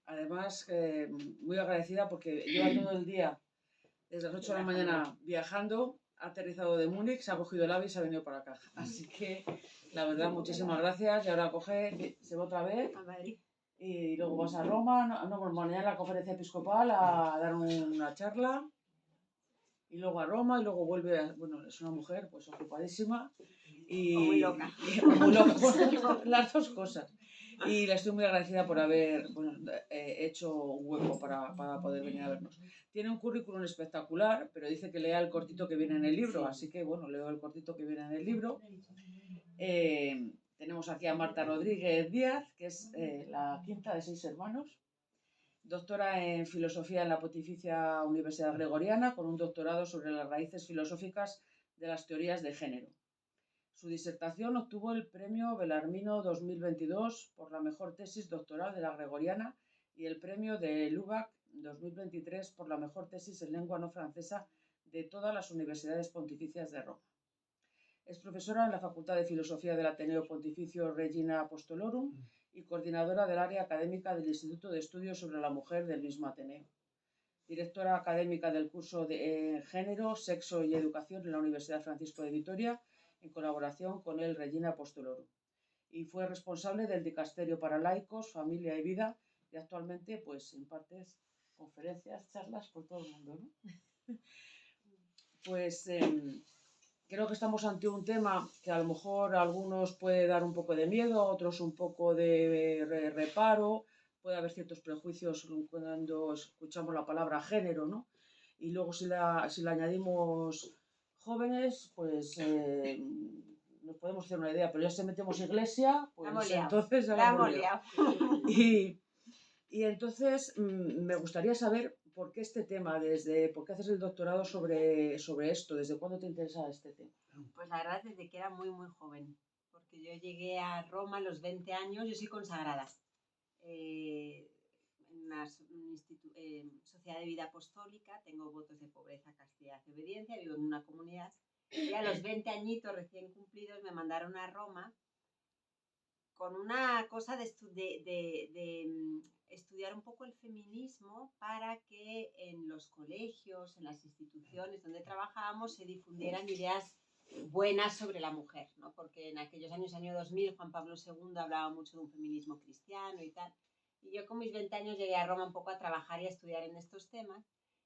Además, muy agradecida porque lleva todo el día, desde las 8 de la mañana, viajando, ha aterrizado de Múnich, se ha cogido el AVE y se ha venido para acá. Así que, la verdad, muchísimas gracias. Y ahora coge, se va otra vez. A Madrid. Y luego vas a Roma, no, mañana a la conferencia episcopal a dar una charla. Y luego a Roma y luego vuelve a, bueno, es una mujer pues ocupadísima y muy loca. Muy loca, bueno, las dos cosas. Y le estoy muy agradecida por haber hecho un hueco para poder venir a vernos. Tiene un currículum espectacular, pero dice que lea el cortito que viene en el libro, así que bueno, leo el cortito que viene en el libro. Tenemos aquí a Marta Rodríguez Díaz, que es la quinta de 6 hermanos. Doctora en Filosofía en la Pontificia Universidad Gregoriana, con un doctorado sobre las raíces filosóficas de las teorías de género. Su disertación obtuvo el premio Bellarmino 2022 por la mejor tesis doctoral de la Gregoriana y el premio de Lubac 2023 por la mejor tesis en lengua no francesa de todas las universidades pontificias de Roma. Es profesora en la Facultad de Filosofía del Ateneo Pontificio Regina Apostolorum y coordinadora del área académica del Instituto de Estudios sobre la Mujer del mismo Ateneo. Directora académica del curso de Género, Sexo y Educación en la Universidad Francisco de Vitoria, en colaboración con el Regina Apostolorum. Y fue responsable del Dicasterio para Laicos, Familia y Vida, y actualmente pues imparte conferencias, charlas por todo el mundo, ¿no? Pues creo que estamos ante un tema que a lo mejor a algunos puede dar un poco de miedo, a otros un poco de reparo, puede haber ciertos prejuicios cuando escuchamos la palabra género, ¿no? Y luego si la añadimos jóvenes, pues nos podemos hacer una idea, pero ya si metemos iglesia, pues entonces ya la hemos liado. Y entonces me gustaría saber por qué este tema, por qué haces el doctorado sobre esto, desde cuándo te interesa este tema. Pues la verdad desde que era muy muy joven, porque yo llegué a Roma a los 20 años, yo soy consagrada en una sociedad de vida apostólica, tengo votos de pobreza, castidad y obediencia, vivo en una comunidad y a los 20 añitos recién cumplidos me mandaron a Roma con una cosa de estudiar un poco el feminismo para que en los colegios, en las instituciones donde trabajábamos se difundieran ideas buenas sobre la mujer, ¿no? Porque en aquellos años, año 2000, Juan Pablo II hablaba mucho de un feminismo cristiano y tal. Y yo con mis 20 años llegué a Roma un poco a trabajar y a estudiar en estos temas.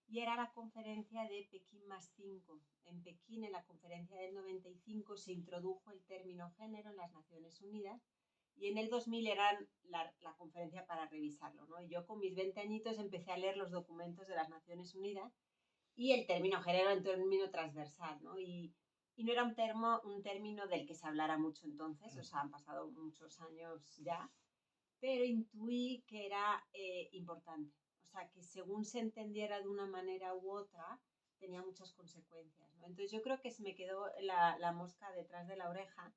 Y era la conferencia de Pekín +5. En Pekín, en la conferencia del 95, se introdujo el término género en las Naciones Unidas. Y en el 2000 era la conferencia para revisarlo, ¿no? Y yo con mis 20 añitos empecé a leer los documentos de las Naciones Unidas y el término género era un término transversal, ¿no? Y no era un término del que se hablara mucho entonces, o sea, han pasado muchos años ya, pero intuí que era importante. O sea, que según se entendiera de una manera u otra, tenía muchas consecuencias, ¿no? Entonces yo creo que se me quedó la mosca detrás de la oreja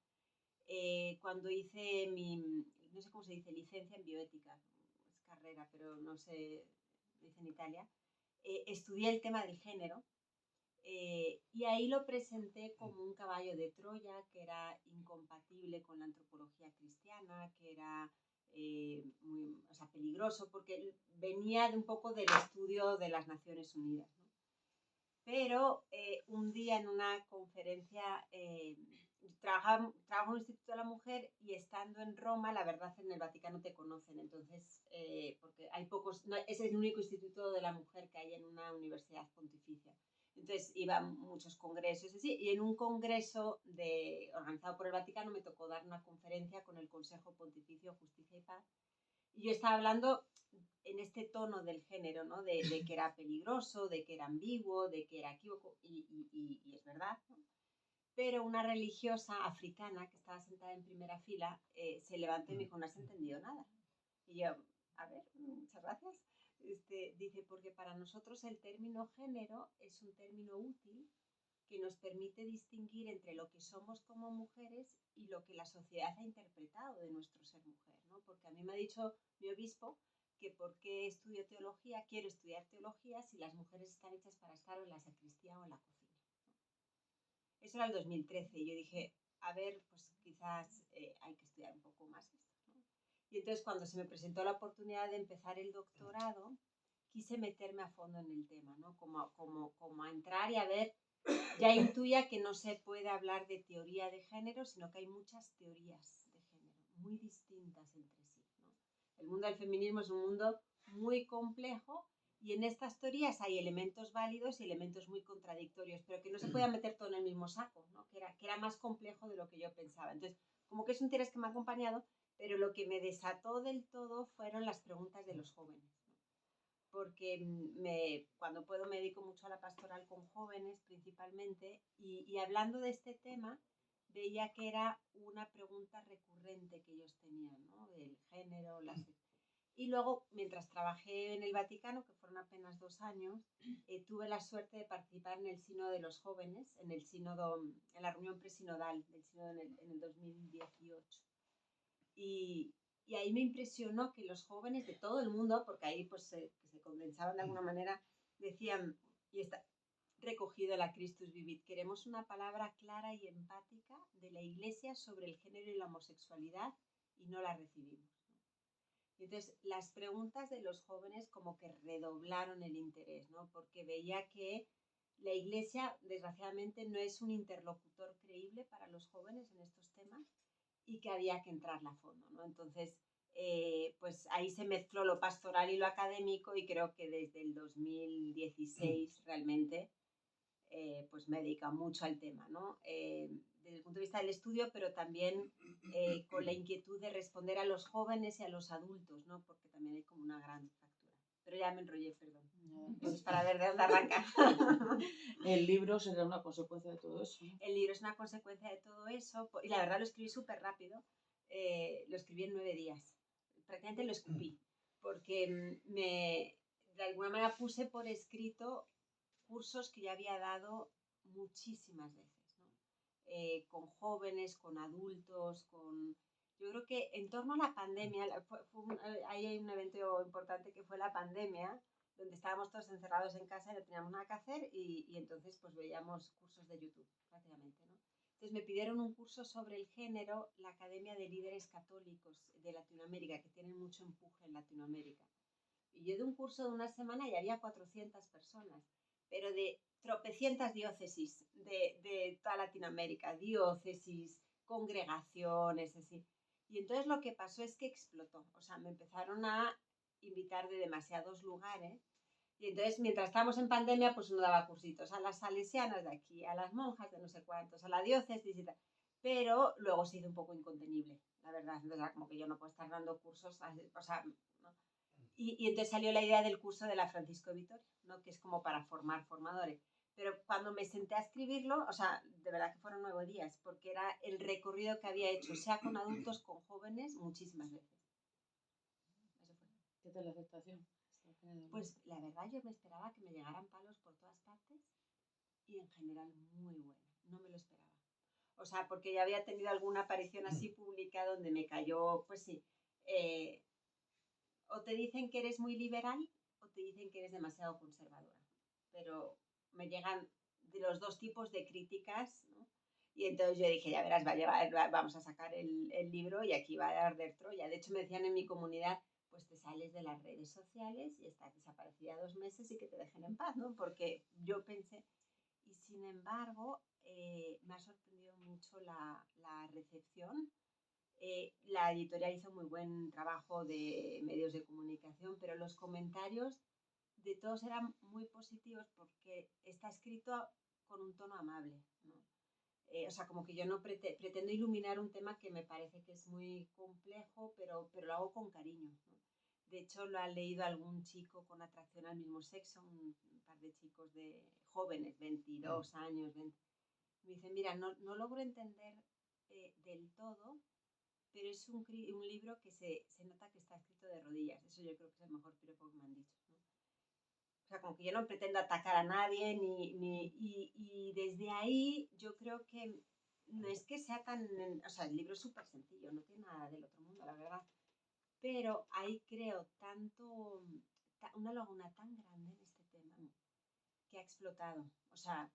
cuando hice no sé cómo se dice, licencia en bioética, es carrera, pero no sé, lo hice en Italia, estudié el tema del género y ahí lo presenté como un caballo de Troya que era incompatible con la antropología cristiana, que era peligroso, porque venía de un poco del estudio de las Naciones Unidas, ¿no? Pero un día en una conferencia, trabajo en un Instituto de la Mujer y estando en Roma, la verdad en el Vaticano te conocen, entonces, porque hay pocos, no, ese es el único instituto de la mujer que hay en una universidad pontificia. Entonces iban muchos congresos así, y en un congreso organizado por el Vaticano me tocó dar una conferencia con el Consejo Pontificio Justicia y Paz. Y yo estaba hablando en este tono del género, ¿no? De que era peligroso, de que era ambiguo, de que era equívoco, y es verdad, ¿no? Pero una religiosa africana que estaba sentada en primera fila se levantó y me dijo, no has entendido nada. Y yo, a ver, muchas gracias. Dice, porque para nosotros el término género es un término útil que nos permite distinguir entre lo que somos como mujeres y lo que la sociedad ha interpretado de nuestro ser mujer, ¿no? Porque a mí me ha dicho mi obispo que por qué estudio teología, quiero estudiar teología si las mujeres están hechas para estar en la sacristía o en la cocina, ¿no? Eso era el 2013 y yo dije, a ver, pues quizás hay que estudiar un poco más esto, ¿no? Y entonces cuando se me presentó la oportunidad de empezar el doctorado, quise meterme a fondo en el tema, ¿no? Como a entrar y a ver, ya intuía que no se puede hablar de teoría de género, sino que hay muchas teorías de género, muy distintas entre sí, ¿no? El mundo del feminismo es un mundo muy complejo y en estas teorías hay elementos válidos y elementos muy contradictorios, pero que no se podía meter todo en el mismo saco, ¿no? Que era más complejo de lo que yo pensaba. Entonces, como que es un interés que me ha acompañado, pero lo que me desató del todo fueron las preguntas de los jóvenes, ¿no? Porque cuando puedo me dedico mucho a la pastoral con jóvenes principalmente y hablando de este tema veía que era una pregunta recurrente que ellos tenían, ¿no? Del género, y luego, mientras trabajé en el Vaticano, que fueron apenas 2 años, tuve la suerte de participar en el Sínodo de los Jóvenes, en el sínodo, en la reunión presinodal del sínodo en el 2018. Y ahí me impresionó que los jóvenes de todo el mundo, porque ahí pues que se condensaban de alguna manera, decían, y está recogido la Christus Vivit, queremos una palabra clara y empática de la Iglesia sobre el género y la homosexualidad y no la recibimos. Entonces, las preguntas de los jóvenes como que redoblaron el interés, ¿no? Porque veía que la Iglesia, desgraciadamente, no es un interlocutor creíble para los jóvenes en estos temas y que había que entrarla a fondo, ¿no? Entonces, pues ahí se mezcló lo pastoral y lo académico y creo que desde el 2016 realmente pues me dedica mucho al tema, ¿no? Desde el punto de vista del estudio, pero también con la inquietud de responder a los jóvenes y a los adultos, ¿no? Porque también hay como una gran factura. Pero ya me enrollé, perdón. Eso es para ver de dónde arranca. El libro será una consecuencia de todo eso, ¿no? El libro es una consecuencia de todo eso, y la verdad lo escribí súper rápido. Lo escribí en 9 días. Prácticamente lo escupí, porque de alguna manera puse por escrito cursos que ya había dado muchísimas veces, ¿no? Con jóvenes, con adultos, Yo creo que en torno a la pandemia, ahí hay un evento importante que fue la pandemia, donde estábamos todos encerrados en casa y no teníamos nada que hacer y entonces pues veíamos cursos de YouTube, prácticamente, ¿no? Entonces me pidieron un curso sobre el género, la Academia de Líderes Católicos de Latinoamérica, que tienen mucho empuje en Latinoamérica. Y yo de un curso de una semana y había 400 personas, pero de tropecientas diócesis de toda Latinoamérica, diócesis, congregaciones, así. Y entonces lo que pasó es que explotó, o sea, me empezaron a invitar de demasiados lugares y entonces mientras estábamos en pandemia pues uno daba cursitos a las salesianas de aquí, a las monjas de no sé cuántos, a la diócesis y tal, pero luego se hizo un poco incontenible, la verdad, entonces como que yo no puedo estar dando cursos, o sea, ¿no? Y entonces salió la idea del curso de la Francisco de Vitoria, ¿no? Que es como para formar formadores. Pero cuando me senté a escribirlo, o sea, de verdad que fueron 9 días, porque era el recorrido que había hecho, sea con adultos, con jóvenes, muchísimas veces. Eso fue. ¿Qué tal la aceptación? Pues la verdad yo me esperaba que me llegaran palos por todas partes y en general muy buena, no me lo esperaba. O sea, porque ya había tenido alguna aparición así pública donde me cayó, pues sí, o te dicen que eres muy liberal o te dicen que eres demasiado conservadora. Pero me llegan de los dos tipos de críticas, ¿no? Y entonces yo dije, ya verás, vamos a sacar el libro y aquí va a arder Troya. De hecho, me decían en mi comunidad, pues te sales de las redes sociales y estás desaparecida 2 meses y que te dejen en paz, ¿no? Porque yo pensé, y sin embargo, me ha sorprendido mucho la recepción. La editorial hizo muy buen trabajo de medios de comunicación, pero los comentarios de todos eran muy positivos porque está escrito con un tono amable, ¿no? O sea, como que yo no pretendo iluminar un tema que me parece que es muy complejo, pero lo hago con cariño, ¿no? De hecho, lo ha leído algún chico con atracción al mismo sexo, un par de chicos de jóvenes, 22 años, 20. Me dicen, mira, no logro entender del todo, pero es un libro que se nota que está escrito de rodillas. Eso yo creo que es el mejor piropo que me han dicho, ¿no? O sea, como que yo no pretendo atacar a nadie, y desde ahí yo creo que no es que sea tan... O sea, el libro es súper sencillo, no tiene nada del otro mundo, la verdad. Pero ahí creo una laguna tan grande en este tema que ha explotado. O sea,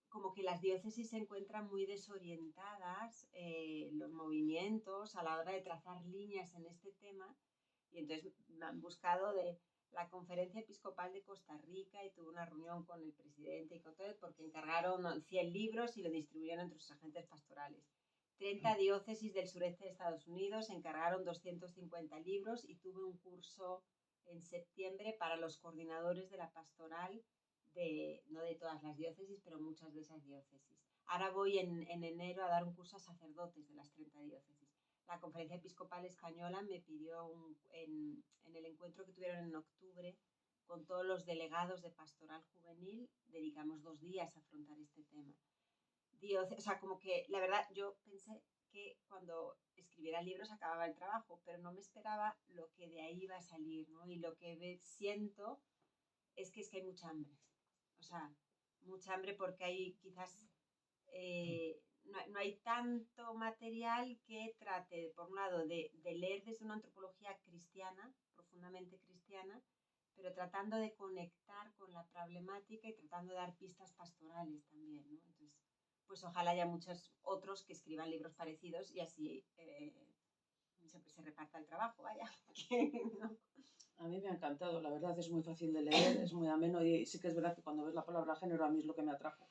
como que las diócesis se encuentran muy desorientadas, los movimientos a la hora de trazar líneas en este tema, y entonces me han buscado de la Conferencia Episcopal de Costa Rica y tuve una reunión con el presidente y con todo, porque encargaron 100 libros y lo distribuyeron entre sus agentes pastorales. 30 diócesis del sureste de Estados Unidos encargaron 250 libros y tuve un curso en septiembre para los coordinadores de la pastoral, no de todas las diócesis, pero muchas de esas diócesis. Ahora voy en enero a dar un curso a sacerdotes de las 30 diócesis. La Conferencia Episcopal Española me pidió en el encuentro que tuvieron en octubre con todos los delegados de pastoral juvenil, dedicamos 2 días a afrontar este tema. O sea, como que la verdad yo pensé que cuando escribiera libros acababa el trabajo, pero no me esperaba lo que de ahí iba a salir, ¿no? Y lo que siento es que hay mucha hambre. O sea, mucha hambre porque hay quizás no hay tanto material que trate, por un lado, de leer desde una antropología cristiana, profundamente cristiana, pero tratando de conectar con la problemática y tratando de dar pistas pastorales también, ¿no? Entonces, pues ojalá haya muchos otros que escriban libros parecidos y así se reparta el trabajo, vaya. ¿No? A mí me ha encantado, la verdad es muy fácil de leer, es muy ameno y sí que es verdad que cuando ves la palabra género a mí es lo que me atrajo.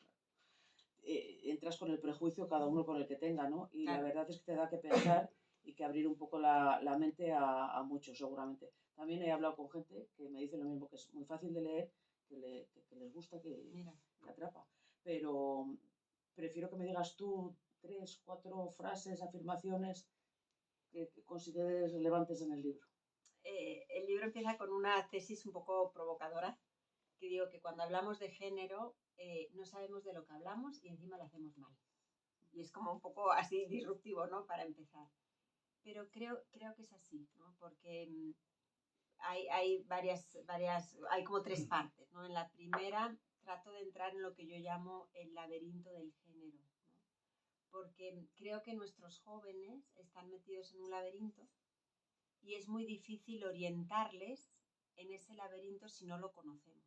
Entras con el prejuicio cada uno con el que tenga, ¿no? Y claro, la verdad es que te da que pensar y que abrir un poco la mente a muchos seguramente. También he hablado con gente que me dice lo mismo, que es muy fácil de leer, que les gusta, que atrapa. Pero prefiero que me digas tú 3, 4 frases, afirmaciones que consideres relevantes en el libro. El libro empieza con una tesis un poco provocadora, que digo que cuando hablamos de género no sabemos de lo que hablamos y encima lo hacemos mal. Y es como un poco así disruptivo, ¿no? Para empezar. Pero creo que es así, ¿no? Porque hay hay como 3 partes, ¿no? En la primera trato de entrar en lo que yo llamo el laberinto del género, ¿no? Porque creo que nuestros jóvenes están metidos en un laberinto y es muy difícil orientarles en ese laberinto si no lo conocemos.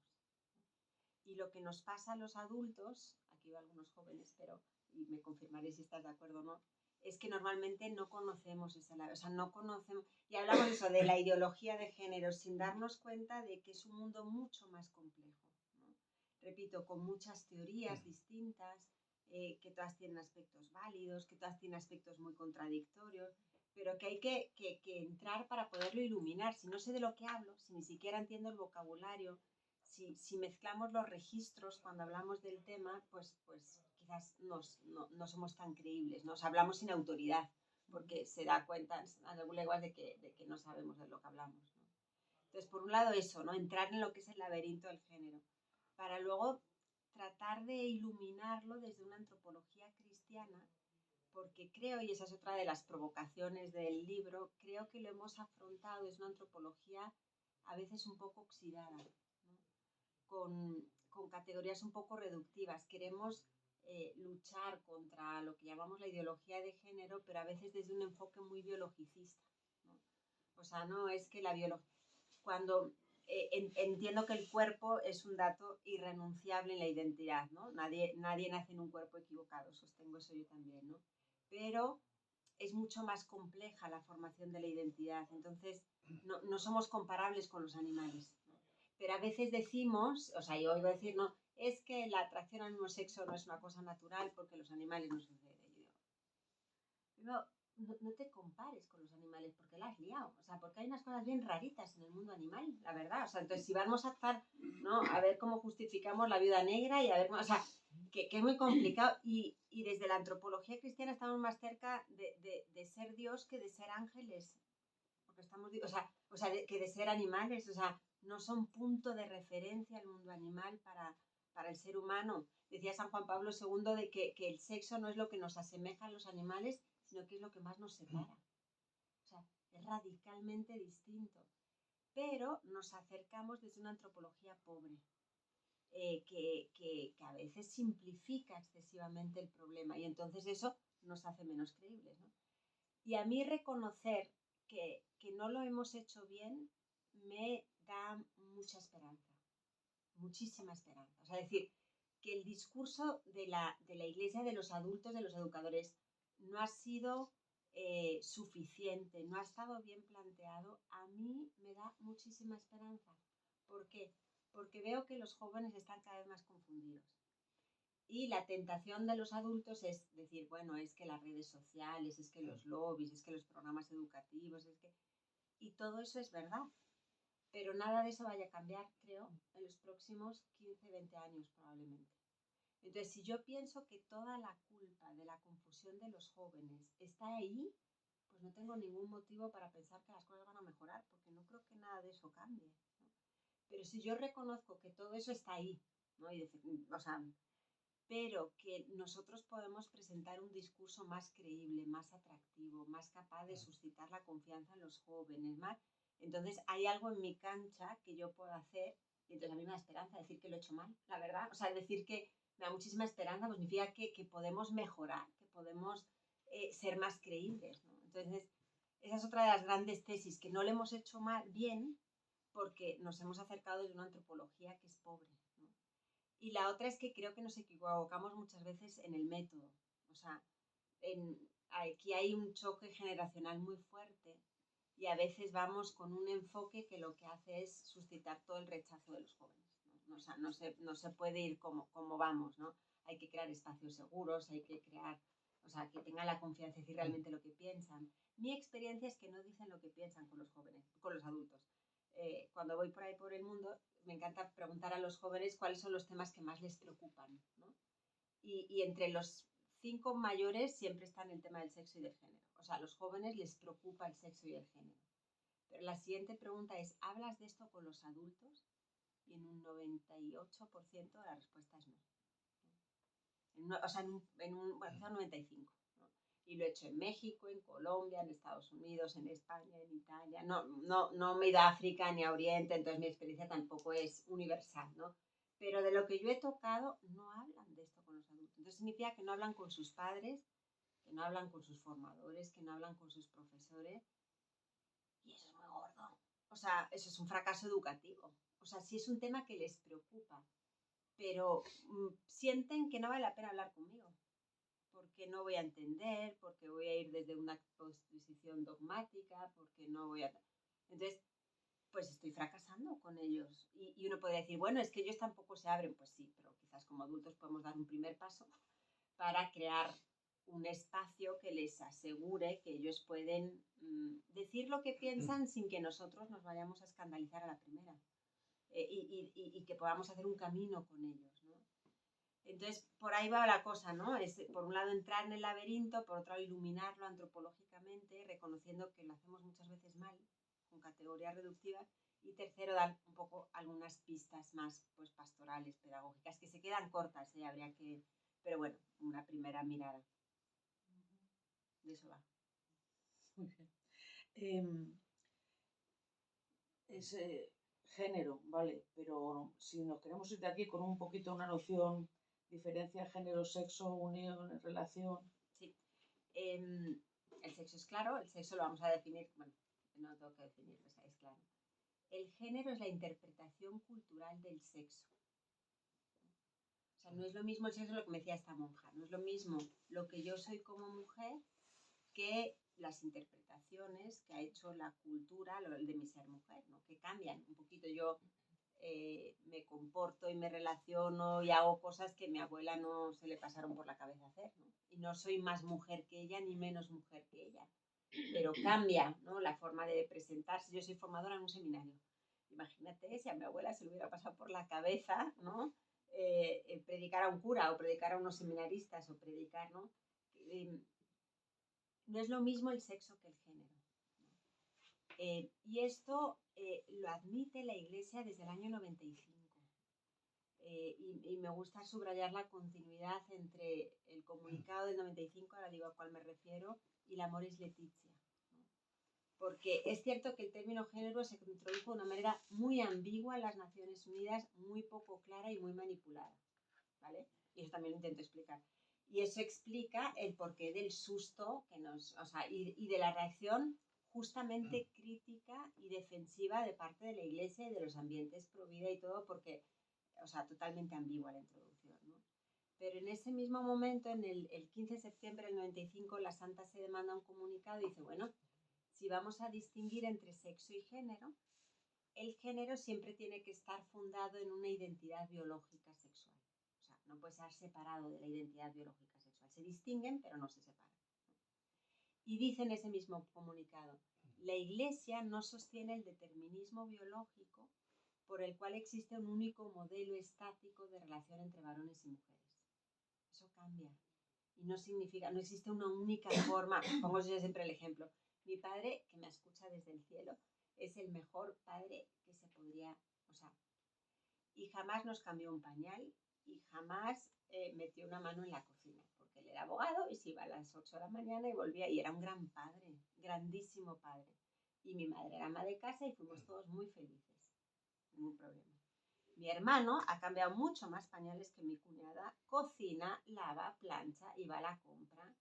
Y lo que nos pasa a los adultos, aquí veo algunos jóvenes, pero y me confirmaré si estás de acuerdo o no, es que normalmente no conocemos ese laberinto, o sea, no conocemos, y hablamos eso de la ideología de género sin darnos cuenta de que es un mundo mucho más complejo, ¿no? Repito, con muchas teorías distintas, que todas tienen aspectos válidos, que todas tienen aspectos muy contradictorios, pero que hay que entrar para poderlo iluminar. Si no sé de lo que hablo, si ni siquiera entiendo el vocabulario, si mezclamos los registros cuando hablamos del tema, pues quizás no somos tan creíbles, nos hablamos sin autoridad, porque se da cuenta a leguas de que no sabemos de lo que hablamos, ¿no? Entonces, por un lado eso, ¿no? Entrar en lo que es el laberinto del género, para luego tratar de iluminarlo desde una antropología cristiana, porque creo, y esa es otra de las provocaciones del libro, creo que lo hemos afrontado desde una antropología a veces un poco oxidada, ¿no? Con categorías un poco reductivas. Queremos luchar contra lo que llamamos la ideología de género, pero a veces desde un enfoque muy biologicista, ¿no? O sea, no es que la biología... Cuando entiendo que el cuerpo es un dato irrenunciable en la identidad, ¿no? Nadie nace en un cuerpo equivocado, sostengo eso yo también, ¿no? Pero es mucho más compleja la formación de la identidad, entonces no somos comparables con los animales, ¿no? Pero a veces decimos, o sea, yo oigo decir, no, es que la atracción al mismo sexo no es una cosa natural porque los animales no sucede. Yo digo, no te compares con los animales porque la has liado, o sea, porque hay unas cosas bien raritas en el mundo animal, la verdad, o sea, entonces si vamos a estar, ¿no? A ver cómo justificamos la viuda negra y a ver, o sea, que es muy complicado y desde la antropología cristiana estamos más cerca de ser Dios que de ser ángeles, porque estamos, o sea que de ser animales, o sea, no son punto de referencia el mundo animal para el ser humano. Decía San Juan Pablo II de que el sexo no es lo que nos asemeja a los animales, sino que es lo que más nos separa. O sea, es radicalmente distinto. Pero nos acercamos desde una antropología pobre, que a veces simplifica excesivamente el problema y entonces eso nos hace menos creíbles, ¿no? Y a mí reconocer que no lo hemos hecho bien me da mucha esperanza, muchísima esperanza. O sea, decir, que el discurso de la Iglesia, de los adultos, de los educadores, no ha sido suficiente, no ha estado bien planteado, a mí me da muchísima esperanza. ¿Por qué? Porque veo que los jóvenes están cada vez más confundidos. Y la tentación de los adultos es decir, bueno, es que las redes sociales, es que los lobbies, es que los programas educativos, es que... Y todo eso es verdad, pero nada de eso vaya a cambiar, creo, en los próximos 15, 20 años probablemente. Entonces, si yo pienso que toda la culpa de la confusión de los jóvenes está ahí, pues no tengo ningún motivo para pensar que las cosas van a mejorar, porque no creo que nada de eso cambie, ¿no? Pero si yo reconozco que todo eso está ahí, ¿no? Pero que nosotros podemos presentar un discurso más creíble, más atractivo, más capaz de suscitar la confianza en los jóvenes, más, entonces hay algo en mi cancha que yo puedo hacer, y entonces a mí me da esperanza decir que lo he hecho mal, la verdad, o sea, decir que me da muchísima esperanza, pues significa que podemos mejorar, que podemos ser más creíbles, ¿no? Entonces, esa es otra de las grandes tesis, que no le hemos hecho mal, bien, porque nos hemos acercado de una antropología que es pobre, ¿no? Y la otra es que creo que nos equivocamos muchas veces en el método. O sea, aquí hay un choque generacional muy fuerte y a veces vamos con un enfoque que lo que hace es suscitar todo el rechazo de los jóvenes, ¿no? O sea, no se puede ir como vamos, ¿no? Hay que crear espacios seguros, hay que crear, o sea, que tengan la confianza de decir realmente lo que piensan. Mi experiencia es que no dicen lo que piensan con los jóvenes, con los adultos. Cuando voy por ahí por el mundo, me encanta preguntar a los jóvenes cuáles son los temas que más les preocupan, ¿no? Y entre los 5 mayores siempre están el tema del sexo y del género. O sea, a los jóvenes les preocupa el sexo y el género. Pero la siguiente pregunta es, ¿hablas de esto con los adultos? Y en un 98% la respuesta es no. O sea, bueno, quizá un 95%. Y lo he hecho en México, en Colombia, en Estados Unidos, en España, en Italia. No me he ido a África ni a Oriente, entonces mi experiencia tampoco es universal, ¿no? Pero de lo que yo he tocado, no hablan de esto con los adultos. Entonces significa que no hablan con sus padres, que no hablan con sus formadores, que no hablan con sus profesores. Y eso es muy gordo. O sea, eso es un fracaso educativo. O sea, sí es un tema que les preocupa, pero sienten que no vale la pena hablar conmigo, porque no voy a entender, porque voy a ir desde una posición dogmática, porque no voy a... Entonces, pues estoy fracasando con ellos. Y uno podría decir, bueno, es que ellos tampoco se abren. Pues sí, pero quizás como adultos podemos dar un primer paso para crear un espacio que les asegure que ellos pueden decir lo que piensan sin que nosotros nos vayamos a escandalizar a la primera. Y que podamos hacer un camino con ellos, ¿no? Entonces, por ahí va la cosa, ¿no? Es, por un lado, entrar en el laberinto, por otro lado, iluminarlo antropológicamente, reconociendo que lo hacemos muchas veces mal, con categorías reductivas, y tercero, dar un poco algunas pistas más pues, pastorales, pedagógicas, que se quedan cortas, habría que... Pero bueno, una primera mirada. De eso va. Muy bien. Ese género, ¿vale? Pero si nos queremos ir de aquí con un poquito una noción, diferencia género, sexo, unión, relación. Sí. El sexo es claro, el sexo lo vamos a definir, bueno, no tengo que definirlo, es claro. El género es la interpretación cultural del sexo. O sea, no es lo mismo el sexo, lo que me decía esta monja, no es lo mismo lo que yo soy como mujer que las interpretaciones que ha hecho la cultura, lo de mi ser mujer, ¿no? Que cambian un poquito. Yo me comporto y me relaciono y hago cosas que a mi abuela no se le pasaron por la cabeza hacer, ¿no? Y no soy más mujer que ella ni menos mujer que ella, pero cambia, ¿no? La forma de presentarse. Yo soy formadora en un seminario. Imagínate si a mi abuela se le hubiera pasado por la cabeza, ¿no? Predicar a un cura o predicar a unos seminaristas o predicar, ¿no? No es lo mismo el sexo que el género, ¿no? Y esto lo admite la Iglesia desde el año 95. Y me gusta subrayar la continuidad entre el comunicado del 95, ahora digo a cuál me refiero, y la Amoris Laetitia, ¿no? Porque es cierto que el término género se introdujo de una manera muy ambigua en las Naciones Unidas, muy poco clara y muy manipulada, ¿vale? Y eso también lo intento explicar. Y eso explica el porqué del susto que nos, o sea, y de la reacción justamente crítica y defensiva de parte de la Iglesia y de los ambientes pro vida y todo, porque o sea, totalmente ambigua la introducción, ¿no? Pero en ese mismo momento, en el 15 de septiembre del 95, la Santa Sede manda un comunicado y dice, bueno, si vamos a distinguir entre sexo y género, el género siempre tiene que estar fundado en una identidad biológica sexual. O sea, no puede estar separado de la identidad biológica sexual. Se distinguen, pero no se separan. Y dice en ese mismo comunicado, la Iglesia no sostiene el determinismo biológico por el cual existe un único modelo estático de relación entre varones y mujeres. Eso cambia. Y no significa, no existe una única forma. Pongo yo siempre el ejemplo. Mi padre, que me escucha desde el cielo, es el mejor padre que se podría, o sea, y jamás nos cambió un pañal y jamás metió una mano en la cocina, porque él era abogado y se iba a las 8 de la mañana y volvía, y era un gran padre, grandísimo padre. Y mi madre era ama de casa y fuimos todos muy felices, ningún problema. Mi hermano ha cambiado mucho más pañales que mi cuñada, cocina, lava, plancha y va a la compra.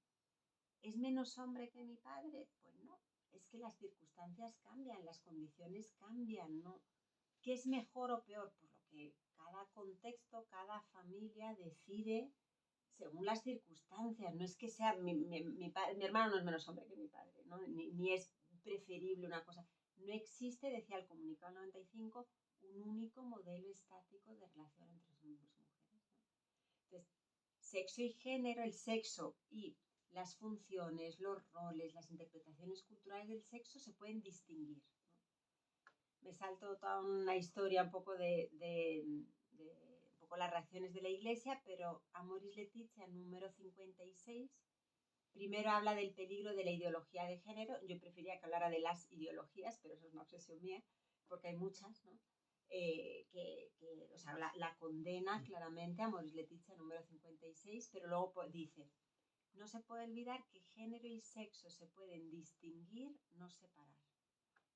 ¿Es menos hombre que mi padre? Pues no, es que las circunstancias cambian, las condiciones cambian, ¿no? ¿Qué es mejor o peor? Pues lo que cada contexto, cada familia decide según las circunstancias. No es que sea, mi hermano no es menos hombre que mi padre, ¿no? Ni es preferible una cosa. No existe, decía el comunicado 95, un único modelo estático de relación entre hombres y mujeres, ¿no? Entonces, sexo y género, el sexo y las funciones, los roles, las interpretaciones culturales del sexo se pueden distinguir, ¿no? Me salto toda una historia un poco de un poco las reacciones de la Iglesia, pero Amoris Laetitia, número 56, primero habla del peligro de la ideología de género. Yo prefería que hablara de las ideologías, pero eso es una obsesión mía, porque hay muchas, ¿no? O sea, la condena claramente, Amoris Laetitia, número 56, pero luego dice, no se puede olvidar que género y sexo se pueden distinguir, no separar,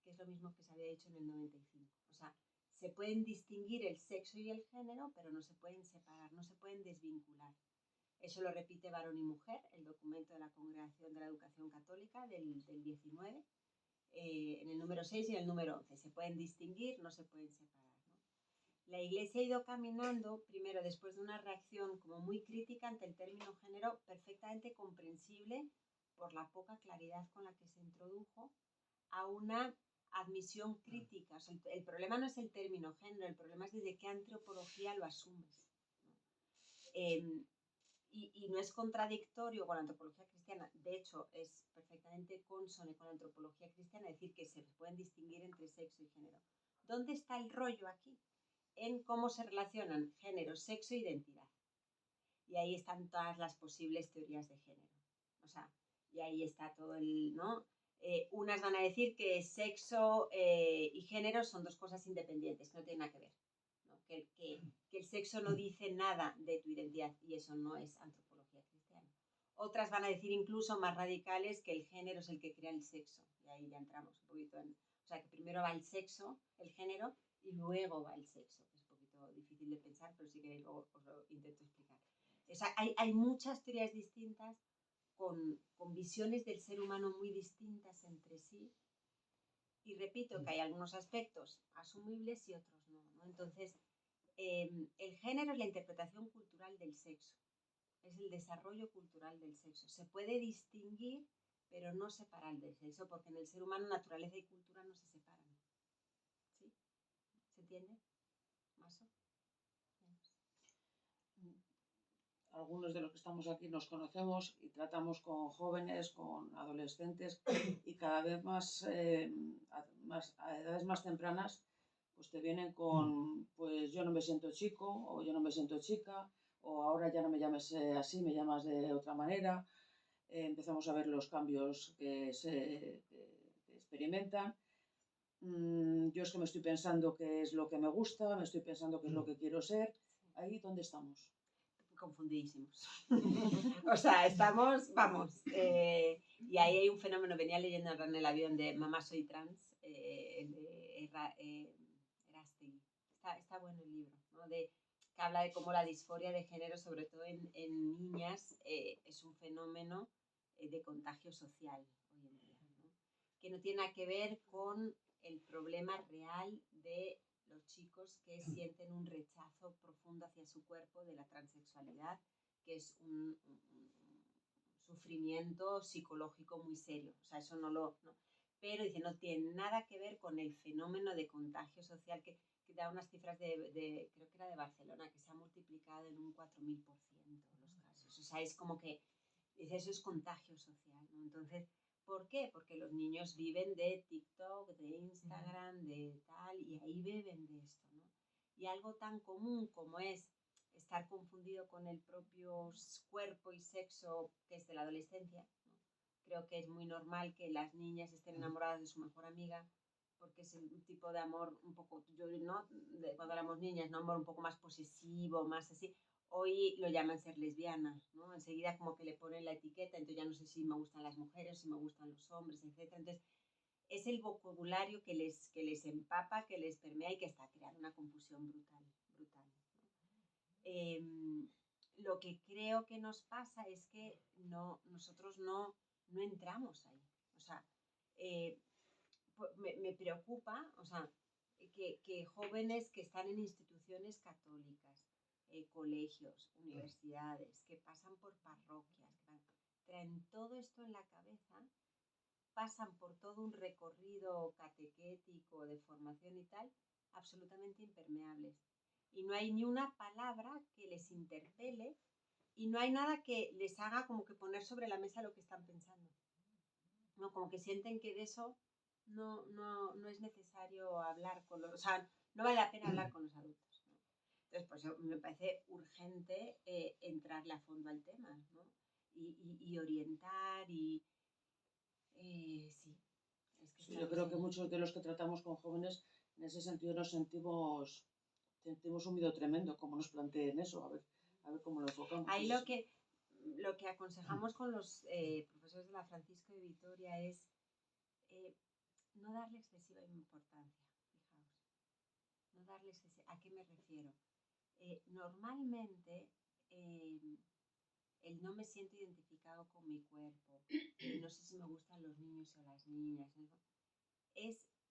que es lo mismo que se había dicho en el 95. O sea, se pueden distinguir el sexo y el género, pero no se pueden separar, no se pueden desvincular. Eso lo repite Varón y Mujer, el documento de la Congregación de la Educación Católica del 19, en el número 6 y en el número 11. Se pueden distinguir, no se pueden separar, ¿no? La Iglesia ha ido caminando, primero, después de una reacción como muy crítica ante el término género, perfectamente comprensible por la poca claridad con la que se introdujo, a una admisión crítica. O sea, el problema no es el término género, el problema es desde qué antropología lo asumes, ¿no? Y no es contradictorio con la antropología cristiana, de hecho es perfectamente consone con la antropología cristiana decir que se pueden distinguir entre sexo y género. ¿Dónde está el rollo aquí? En cómo se relacionan género, sexo e identidad. Y ahí están todas las posibles teorías de género. O sea, y ahí está todo el, ¿no? Unas van a decir que sexo y género son dos cosas independientes, que no tienen nada que ver, ¿no? Que el sexo no dice nada de tu identidad, y eso no es antropología cristiana. Otras van a decir incluso más radicales que el género es el que crea el sexo, y ahí ya entramos un poquito en... O sea, que primero va el sexo, el género, y luego va el sexo, que es un poquito difícil de pensar, pero sí que luego os lo intento explicar. O sea, hay muchas teorías distintas con visiones del ser humano muy distintas entre sí. Y repito que hay algunos aspectos asumibles y otros no, ¿no? Entonces, el género es la interpretación cultural del sexo, es el desarrollo cultural del sexo. Se puede distinguir, pero no separar del sexo, porque en el ser humano naturaleza y cultura no se separan. ¿Sí? ¿Se entiende? ¿Maso? Algunos de los que estamos aquí nos conocemos y tratamos con jóvenes, con adolescentes y cada vez más, a edades más tempranas, pues te vienen con, pues yo no me siento chico o yo no me siento chica o ahora ya no me llames así, me llamas de otra manera. Empezamos a ver los cambios que se experimentan. Yo es que me estoy pensando qué es lo que me gusta, me estoy pensando qué es lo que quiero ser. Ahí, ¿dónde estamos? Confundidísimos. O sea, estamos, vamos, y ahí hay un fenómeno, venía leyendo en el avión de Mamá soy trans, de Erastegui. Está bueno el libro, ¿no? Que habla de cómo la disforia de género, sobre todo en niñas, es un fenómeno de contagio social hoy en día, ¿no? Que no tiene nada que ver con el problema real de los chicos que sienten un rechazo profundo hacia su cuerpo de la transexualidad, que es un sufrimiento psicológico muy serio. O sea, eso no lo... ¿no? Pero dice, no tiene nada que ver con el fenómeno de contagio social que da unas cifras creo que era de Barcelona, que se ha multiplicado en un 4000% los casos. O sea, es como que, dice, eso es contagio social, ¿no? Entonces, ¿por qué? Porque los niños viven de TikTok, de Instagram, de tal, y ahí beben de esto, ¿no? Y algo tan común como es estar confundido con el propio cuerpo y sexo que es de la adolescencia, ¿no? Creo que es muy normal que las niñas estén enamoradas de su mejor amiga, porque es un tipo de amor un poco, ¿no? Cuando éramos niñas, ¿no? Amor un poco más posesivo, más así. Hoy lo llaman ser lesbiana, ¿no? Enseguida como que le ponen la etiqueta, entonces ya no sé si me gustan las mujeres, si me gustan los hombres, etc. Entonces, es el vocabulario que les empapa, que les permea y que está creando una confusión brutal, brutal. Lo que creo que nos pasa es que nosotros no entramos ahí. O sea, me preocupa, o sea, que jóvenes que están en instituciones católicas, colegios, universidades, que pasan por parroquias, traen todo esto en la cabeza, pasan por todo un recorrido catequético de formación y tal, absolutamente impermeables. Y no hay ni una palabra que les interpele y no hay nada que les haga como que poner sobre la mesa lo que están pensando. ¿No? Como que sienten que de eso no es necesario hablar con los... O sea, no vale la pena hablar con los adultos, ¿no? Entonces, por eso me parece urgente entrarle a fondo al tema, ¿no? Y orientar y... sí. Es que sí, yo creo que muchos de los que tratamos con jóvenes, en ese sentido nos sentimos un miedo tremendo, como nos planteen eso, a ver cómo lo enfocamos. Ahí lo que aconsejamos con los profesores de la Francisco de Vitoria es no darle excesiva importancia, fijaos. No darle excesiva... ¿A qué me refiero? Normalmente el no me siento identificado con mi cuerpo, no sé si me gustan los niños o las niñas, ¿no?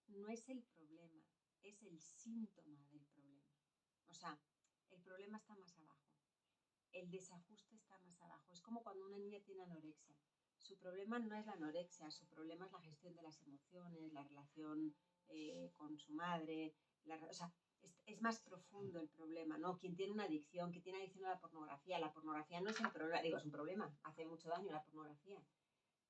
No es el problema, es el síntoma del problema. O sea, el problema está más abajo, el desajuste está más abajo. Es como cuando una niña tiene anorexia. Su problema no es la anorexia, su problema es la gestión de las emociones, la relación con su madre, o sea, es más profundo el problema, ¿no? Quien tiene una adicción, que tiene adicción a la pornografía no es el problema, digo, es un problema, hace mucho daño la pornografía,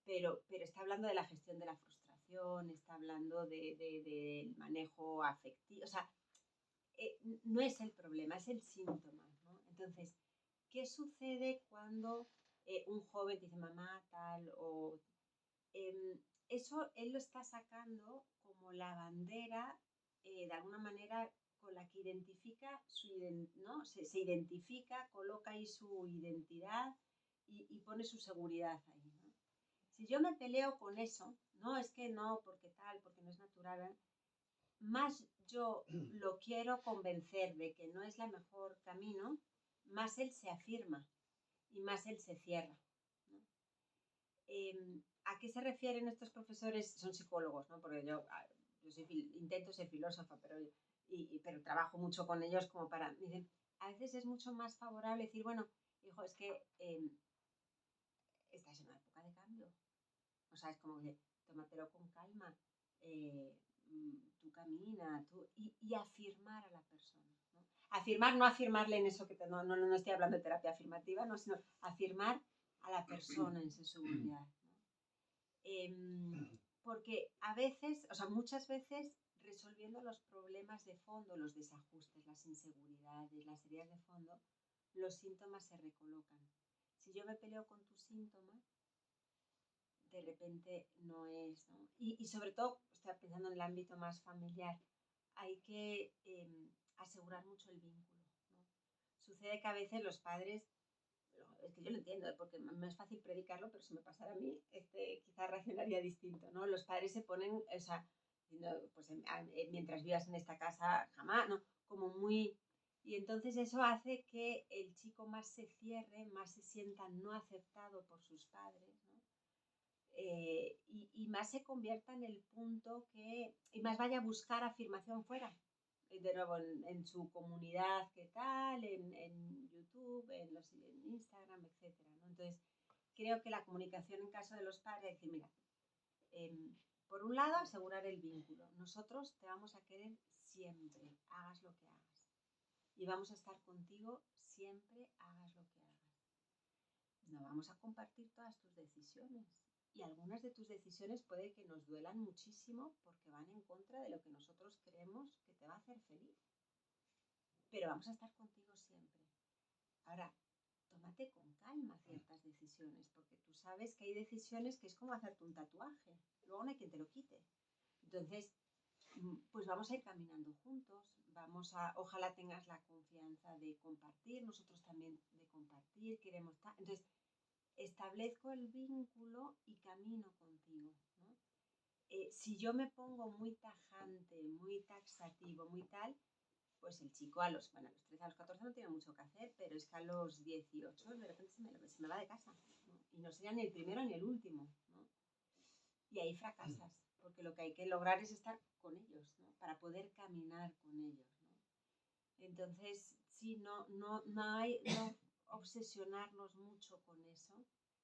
pero está hablando de la gestión de la frustración, está hablando del manejo afectivo, o sea, no es el problema, es el síntoma, ¿no? Entonces, ¿qué sucede cuando un joven te dice mamá tal o eso él lo está sacando como la bandera de alguna manera con la que identifica ¿no? Se identifica, coloca ahí su identidad y pone su seguridad ahí, ¿no? Si yo me peleo con eso, no es que no, porque tal, porque no es natural, ¿eh? Más yo lo quiero convencer de que no es el mejor camino, más él se afirma y más él se cierra, ¿no? ¿A qué se refieren estos profesores? Son psicólogos, ¿no? Porque yo intento ser filósofa, pero trabajo mucho con ellos como para... Dicen, a veces es mucho más favorable decir, bueno, hijo, es que estás en una época de cambio. O sea, es como que tómatelo con calma, tú camina, y afirmar a la persona, ¿no? Afirmar, no afirmarle en eso que no estoy hablando de terapia afirmativa, no, sino afirmar a la persona en su seguridad, ¿no? Porque a veces, o sea, muchas veces resolviendo los problemas de fondo, los desajustes, las inseguridades, las heridas de fondo, los síntomas se recolocan. Si yo me peleo con tu síntoma, de repente no es, ¿no? Y sobre todo, estoy pensando en el ámbito más familiar, hay que asegurar mucho el vínculo, ¿no? Sucede que a veces los padres, es que yo lo entiendo, porque me es fácil predicarlo, pero si me pasara a mí, quizás reaccionaría distinto, ¿no? Los padres se ponen, o sea, pues mientras vivas en esta casa, jamás, ¿no? Como muy... Y entonces eso hace que el chico más se cierre, más se sienta no aceptado por sus padres, ¿no? Y más se convierta en el punto y más vaya a buscar afirmación fuera. de nuevo en su comunidad, qué tal, en YouTube, en Instagram, etcétera, ¿no? Entonces, creo que la comunicación en caso de los padres es decir, mira, por un lado, asegurar el vínculo. Nosotros te vamos a querer siempre, hagas lo que hagas. Y vamos a estar contigo siempre, hagas lo que hagas. No vamos a compartir todas tus decisiones. Y algunas de tus decisiones puede que nos duelan muchísimo porque van en contra de lo que nosotros creemos que te va a hacer feliz. Pero vamos a estar contigo siempre. Ahora, tómate con calma ciertas decisiones, porque tú sabes que hay decisiones que es como hacerte un tatuaje. Luego no hay quien te lo quite. Entonces, pues vamos a ir caminando juntos. Ojalá tengas la confianza de compartir, nosotros también de compartir, queremos estar. Entonces, establezco el vínculo y camino contigo, ¿no? Si yo me pongo muy tajante, muy taxativo, muy tal, pues el chico a los 13, a los 14 no tiene mucho que hacer, pero es que a los 18 de repente se me va de casa, ¿no? Y no sería ni el primero ni el último, ¿no? Y ahí fracasas, porque lo que hay que lograr es estar con ellos, ¿no? Para poder caminar con ellos, ¿no? Entonces, sí, no obsesionarnos mucho con eso,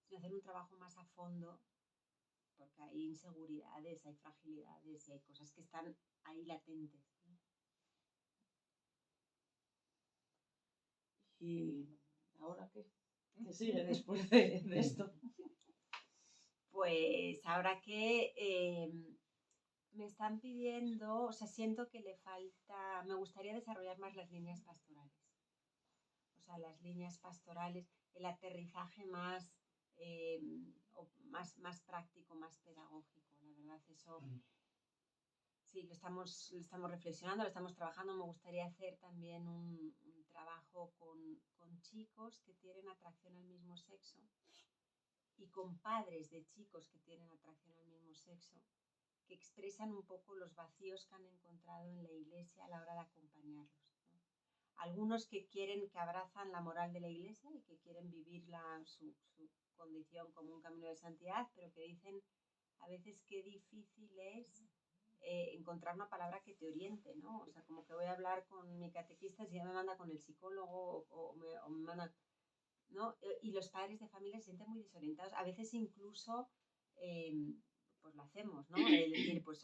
sino hacer un trabajo más a fondo, porque hay inseguridades, hay fragilidades y hay cosas que están ahí latentes, ¿no? ¿Y ahora qué? ¿Qué sigue después de esto? Pues ahora que me están pidiendo, o sea, siento que le falta, me gustaría desarrollar más las líneas pastorales. O sea, las líneas pastorales, el aterrizaje más, más práctico, más pedagógico. La verdad, eso sí, lo estamos reflexionando, lo estamos trabajando. Me gustaría hacer también un trabajo con chicos que tienen atracción al mismo sexo y con padres de chicos que tienen atracción al mismo sexo, que expresan un poco los vacíos que han encontrado en la iglesia a la hora de acompañarlos, ¿no? Algunos que abrazan la moral de la iglesia y que quieren vivir su condición como un camino de santidad, pero que dicen a veces qué difícil es encontrar una palabra que te oriente, ¿no? O sea, como que voy a hablar con mi catequista si ya me manda con el psicólogo o me manda, ¿no? Y los padres de familia se sienten muy desorientados. A veces incluso, pues lo hacemos, ¿no? El decir, pues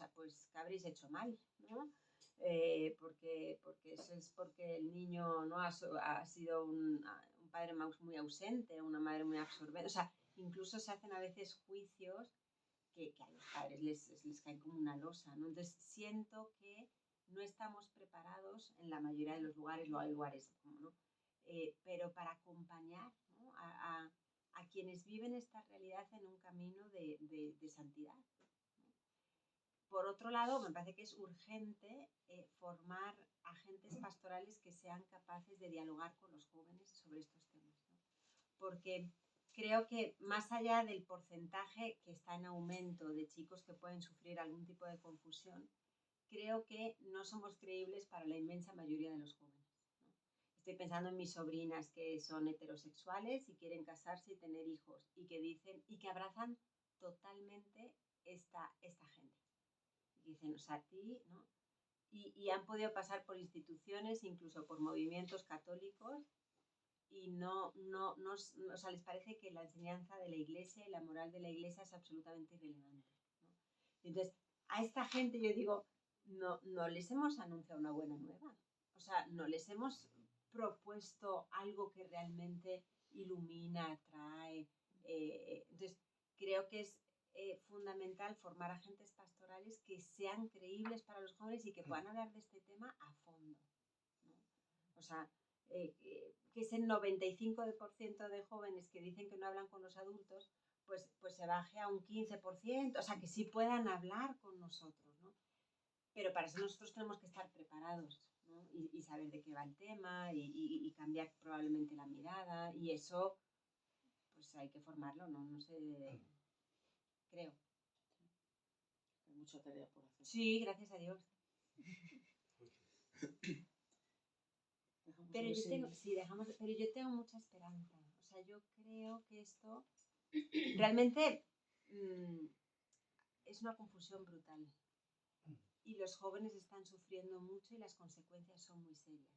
¿qué habréis hecho mal? ¿No? Porque eso es porque el niño no ha sido un padre muy ausente, una madre muy absorbente. O sea, incluso se hacen a veces juicios que a los padres les caen como una losa, ¿no? Entonces siento que no estamos preparados en la mayoría de los lugares, luego hay lugares como, ¿no? Pero para acompañar, ¿no? a quienes viven esta realidad en un camino de santidad, ¿no? Por otro lado, me parece que es urgente formar agentes pastorales que sean capaces de dialogar con los jóvenes sobre estos temas, ¿no? Porque creo que más allá del porcentaje que está en aumento de chicos que pueden sufrir algún tipo de confusión, creo que no somos creíbles para la inmensa mayoría de los jóvenes, ¿no? Estoy pensando en mis sobrinas que son heterosexuales y quieren casarse y tener hijos y que dicen y que abrazan totalmente esta gente. Y dicen, o sea, a ti, ¿no? Y han podido pasar por instituciones, incluso por movimientos católicos, y o sea, les parece que la enseñanza de la iglesia y la moral de la iglesia es absolutamente irrelevante, ¿no? Entonces, a esta gente yo digo, no les hemos anunciado una buena nueva, o sea, no les hemos propuesto algo que realmente ilumina, atrae. Entonces, creo que es fundamental formar agentes pastorales que sean creíbles para los jóvenes y que puedan hablar de este tema a fondo, ¿no? O sea, que ese 95% de jóvenes que dicen que no hablan con los adultos, pues se baje a un 15%, o sea, que sí puedan hablar con nosotros, ¿no? Pero para eso nosotros tenemos que estar preparados, ¿no? Y saber de qué va el tema y cambiar probablemente la mirada, y eso, pues hay que formarlo, ¿no? No sé, creo. Hay mucha tarea por hacer. Sí, gracias a Dios. Pero yo tengo mucha esperanza. O sea, yo creo que esto realmente es una confusión brutal. y los jóvenes están sufriendo mucho y las consecuencias son muy serias.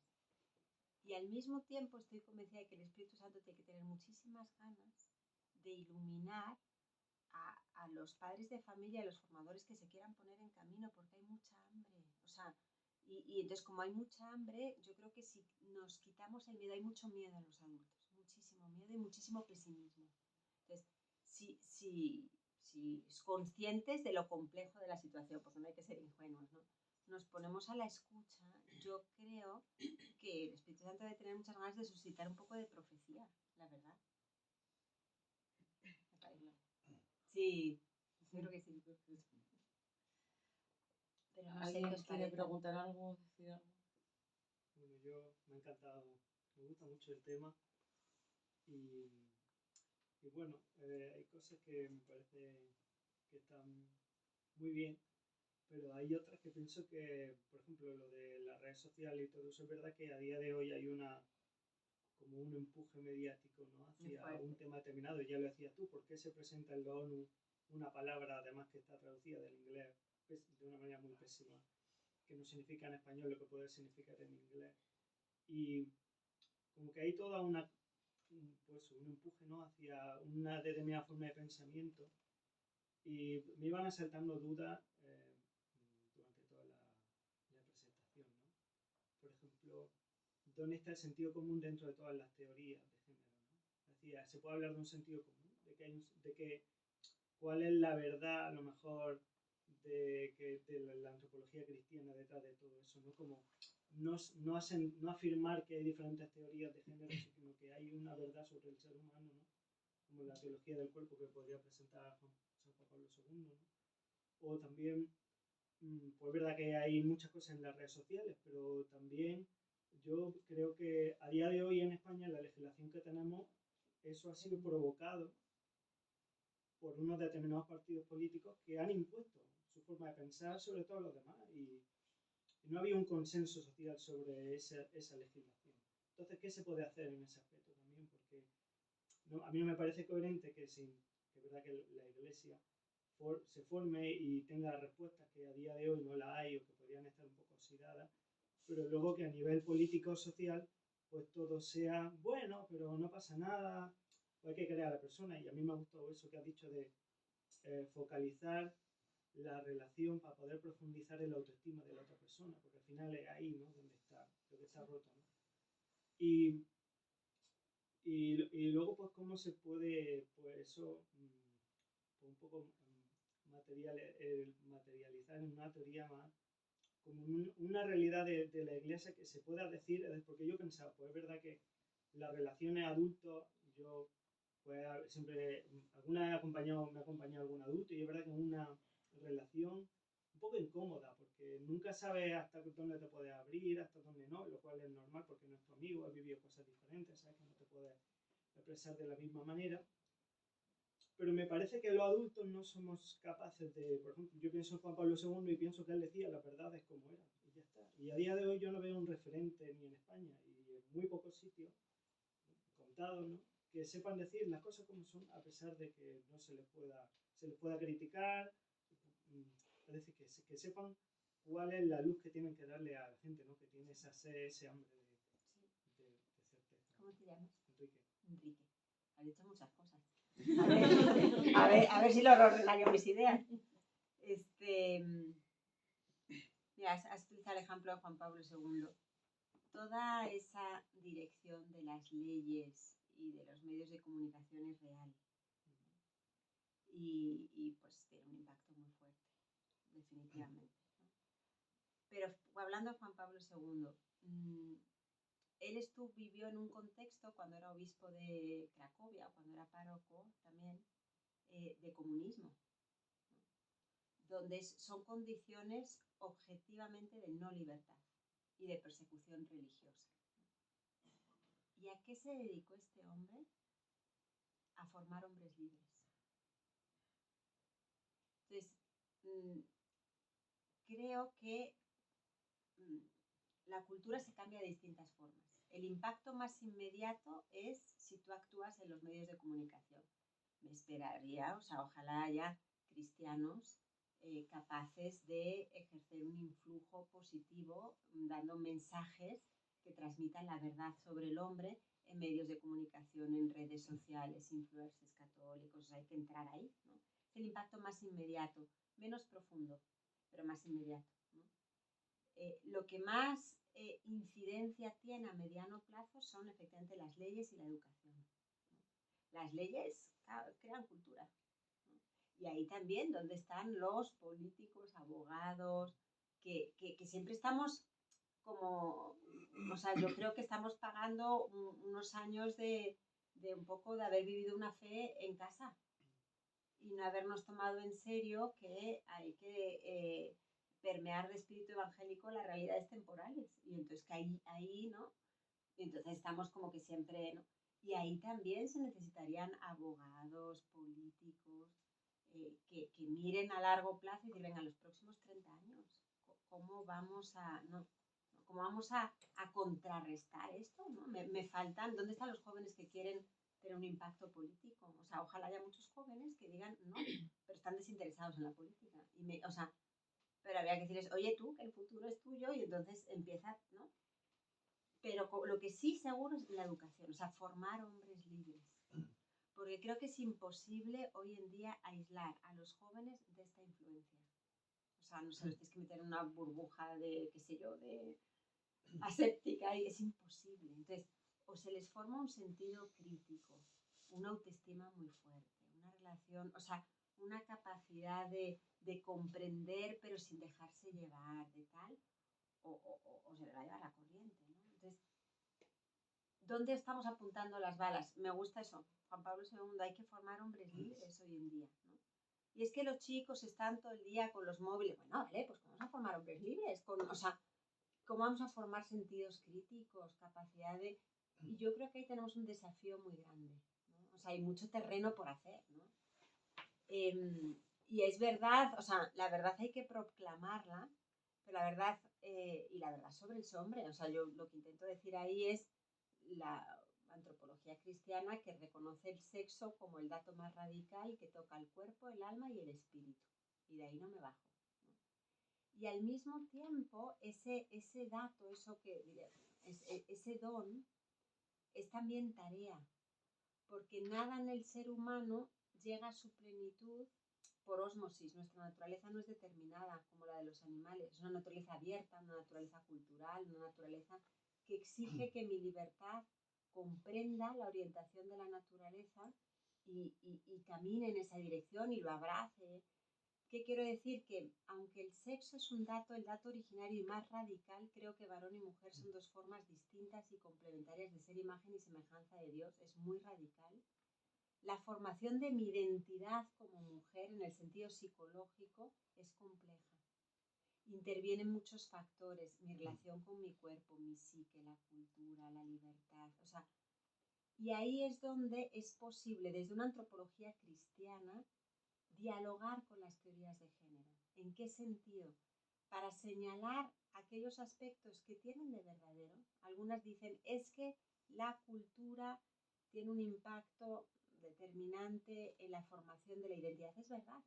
Y al mismo tiempo estoy convencida de que el Espíritu Santo tiene que tener muchísimas ganas de iluminar a los padres de familia, a los formadores que se quieran poner en camino, porque hay mucha hambre. O sea, y entonces como hay mucha hambre, yo creo que si nos quitamos el miedo, hay mucho miedo en los adultos, muchísimo miedo y muchísimo pesimismo. Entonces, si conscientes de lo complejo de la situación, porque no hay que ser ingenuos, ¿no? Nos ponemos a la escucha, yo creo que el Espíritu Santo debe tener muchas ganas de suscitar un poco de profecía, la verdad. Sí, yo creo que sí. Pero no sé, ¿alguien quiere preguntar algo, decir algo? Bueno, me ha encantado, me gusta mucho el tema y bueno, hay cosas que me parece que están muy bien, pero hay otras que pienso que, por ejemplo, lo de las redes sociales y todo eso, es verdad que a día de hoy hay como un empuje mediático, ¿no?, hacia un tema determinado. Ya lo decías tú, ¿por qué se presenta en la ONU una palabra, además que está traducida del inglés de una manera muy pésima, que no significa en español lo que puede significar en inglés? Y como que hay toda un empuje, ¿no?, hacia una determinada forma de pensamiento, y me iban asaltando dudas durante toda la presentación, ¿no? Por ejemplo, ¿dónde está el sentido común dentro de todas las teorías de género, ¿no? Decía, se puede hablar de un sentido común, de que cuál es la verdad, a lo mejor, de la antropología cristiana detrás de todo eso, ¿no? Como no afirmar que hay diferentes teorías de género, sino que hay una verdad sobre el ser humano, ¿no? Como la teología del cuerpo que podría presentar San Juan Pablo II, ¿no? O también, pues es verdad que hay muchas cosas en las redes sociales, pero también yo creo que a día de hoy en España, la legislación que tenemos, eso ha sido provocado por unos determinados partidos políticos que han impuesto su forma de pensar sobre todos los demás, y no había un consenso social sobre esa legislación. Entonces, ¿qué se puede hacer en ese aspecto también? Porque a mí no me parece coherente que es verdad que la Iglesia se forme y tenga respuestas que a día de hoy no la hay o que podrían estar un poco oxidadas, pero luego que a nivel político-social pues todo sea bueno, pero no pasa nada, hay que crear a la persona. Y a mí me ha gustado eso que has dicho de focalizar la relación para poder profundizar en la autoestima de la otra persona, porque al final es ahí, ¿no?, donde está lo que está roto, ¿no? Y luego, pues, cómo se puede, pues, eso, un poco materializar en una teoría más, como una realidad de la Iglesia que se pueda decir, porque yo pensaba, pues es verdad que las relaciones adultos, yo pues siempre, alguna vez me ha acompañado algún adulto, y es verdad que es una relación un poco incómoda, porque nunca sabes hasta dónde te puedes abrir, hasta dónde no, lo cual es normal porque no es tu amigo, has vivido cosas diferentes, sabes que no te puedes expresar de la misma manera. Pero me parece que los adultos no somos capaces de, por ejemplo, yo pienso en Juan Pablo II y pienso que él decía las verdades como eran, y ya está. Y a día de hoy yo no veo un referente ni en España, y en muy pocos sitios, contados, ¿no?, que sepan decir las cosas como son, a pesar de que no se les pueda criticar. Es decir, que sepan cuál es la luz que tienen que darle a la gente, ¿no?, que tiene esa sed, ese hambre de certeza. ¿Cómo te llamas? Enrique. Enrique. Has dicho muchas cosas. A ver si lo relaciono mis ideas. Mira, has utilizado el ejemplo de Juan Pablo II. Toda esa dirección de las leyes y de los medios de comunicación es real. Y pues tiene un impacto muy fuerte, definitivamente, ¿no? Pero hablando de Juan Pablo II, él vivió en un contexto, cuando era obispo de Cracovia, cuando era párroco también, de comunismo, ¿no?, donde son condiciones objetivamente de no libertad y de persecución religiosa. ¿Y a qué se dedicó este hombre? A formar hombres libres. Entonces, creo que la cultura se cambia de distintas formas. El impacto más inmediato es si tú actúas en los medios de comunicación. Me esperaría, o sea, ojalá haya cristianos capaces de ejercer un influjo positivo, dando mensajes que transmitan la verdad sobre el hombre en medios de comunicación, en redes sociales, influencers católicos. O sea, hay que entrar ahí, ¿no? Es el impacto más inmediato, menos profundo, pero más inmediato, ¿no? Lo que más incidencia tiene a mediano plazo son efectivamente las leyes y la educación, ¿no? Las leyes crean cultura, ¿no? Y ahí también donde están los políticos, abogados, que siempre estamos como, o sea, yo creo que estamos pagando unos años de un poco de haber vivido una fe en casa y no habernos tomado en serio que hay que permear de espíritu evangélico las realidades temporales. Y entonces que ahí, ¿no? Y entonces estamos como que siempre, ¿no? Y ahí también se necesitarían abogados, políticos, que miren a largo plazo y decir, venga, los próximos 30 años, ¿cómo vamos a, no, cómo vamos a contrarrestar esto? ¿No? Me faltan, ¿dónde están los jóvenes que quieren tener un impacto político? O sea, ojalá haya muchos jóvenes que digan, no, pero están desinteresados en la política. O sea, pero habría que decirles, oye tú, que el futuro es tuyo, y entonces empieza, ¿no? Pero lo que sí seguro es la educación, o sea, formar hombres libres. Porque creo que es imposible hoy en día aislar a los jóvenes de esta influencia. O sea, no sé, los tienes que meter en una burbuja de, qué sé yo, de aséptica, y es imposible. Entonces, o se les forma un sentido crítico, una autoestima muy fuerte, una relación, o sea, una capacidad de comprender pero sin dejarse llevar, de tal, o se le va a llevar la corriente, ¿no? Entonces, ¿dónde estamos apuntando las balas? Me gusta eso. Juan Pablo II, hay que formar hombres libres hoy en día, ¿no? Y es que los chicos están todo el día con los móviles. Bueno, vale, pues ¿cómo vamos a formar hombres libres? O sea, ¿cómo vamos a formar sentidos críticos, capacidad de...? Y yo creo que ahí tenemos un desafío muy grande, ¿no? O sea, hay mucho terreno por hacer, ¿no? Y es verdad, o sea, la verdad hay que proclamarla, pero la verdad, y la verdad sobre el hombre, o sea, yo lo que intento decir ahí es la antropología cristiana que reconoce el sexo como el dato más radical que toca el cuerpo, el alma y el espíritu. Y de ahí no me bajo, ¿no? Y al mismo tiempo, ese dato, ese don, es también tarea, porque nada en el ser humano llega a su plenitud por ósmosis. Nuestra naturaleza no es determinada como la de los animales, es una naturaleza abierta, una naturaleza cultural, una naturaleza que exige que mi libertad comprenda la orientación de la naturaleza y camine en esa dirección y lo abrace. ¿Qué quiero decir? Que aunque el sexo es un dato, el dato originario y más radical, creo que varón y mujer son dos formas distintas y complementarias de ser imagen y semejanza de Dios. Es muy radical. La formación de mi identidad como mujer en el sentido psicológico es compleja. Intervienen muchos factores, mi relación con mi cuerpo, mi psique, la cultura, la libertad, o sea, y ahí es donde es posible, desde una antropología cristiana, dialogar con las teorías de género. ¿En qué sentido? Para señalar aquellos aspectos que tienen de verdadero. Algunas dicen, es que la cultura tiene un impacto determinante en la formación de la identidad. Es verdad,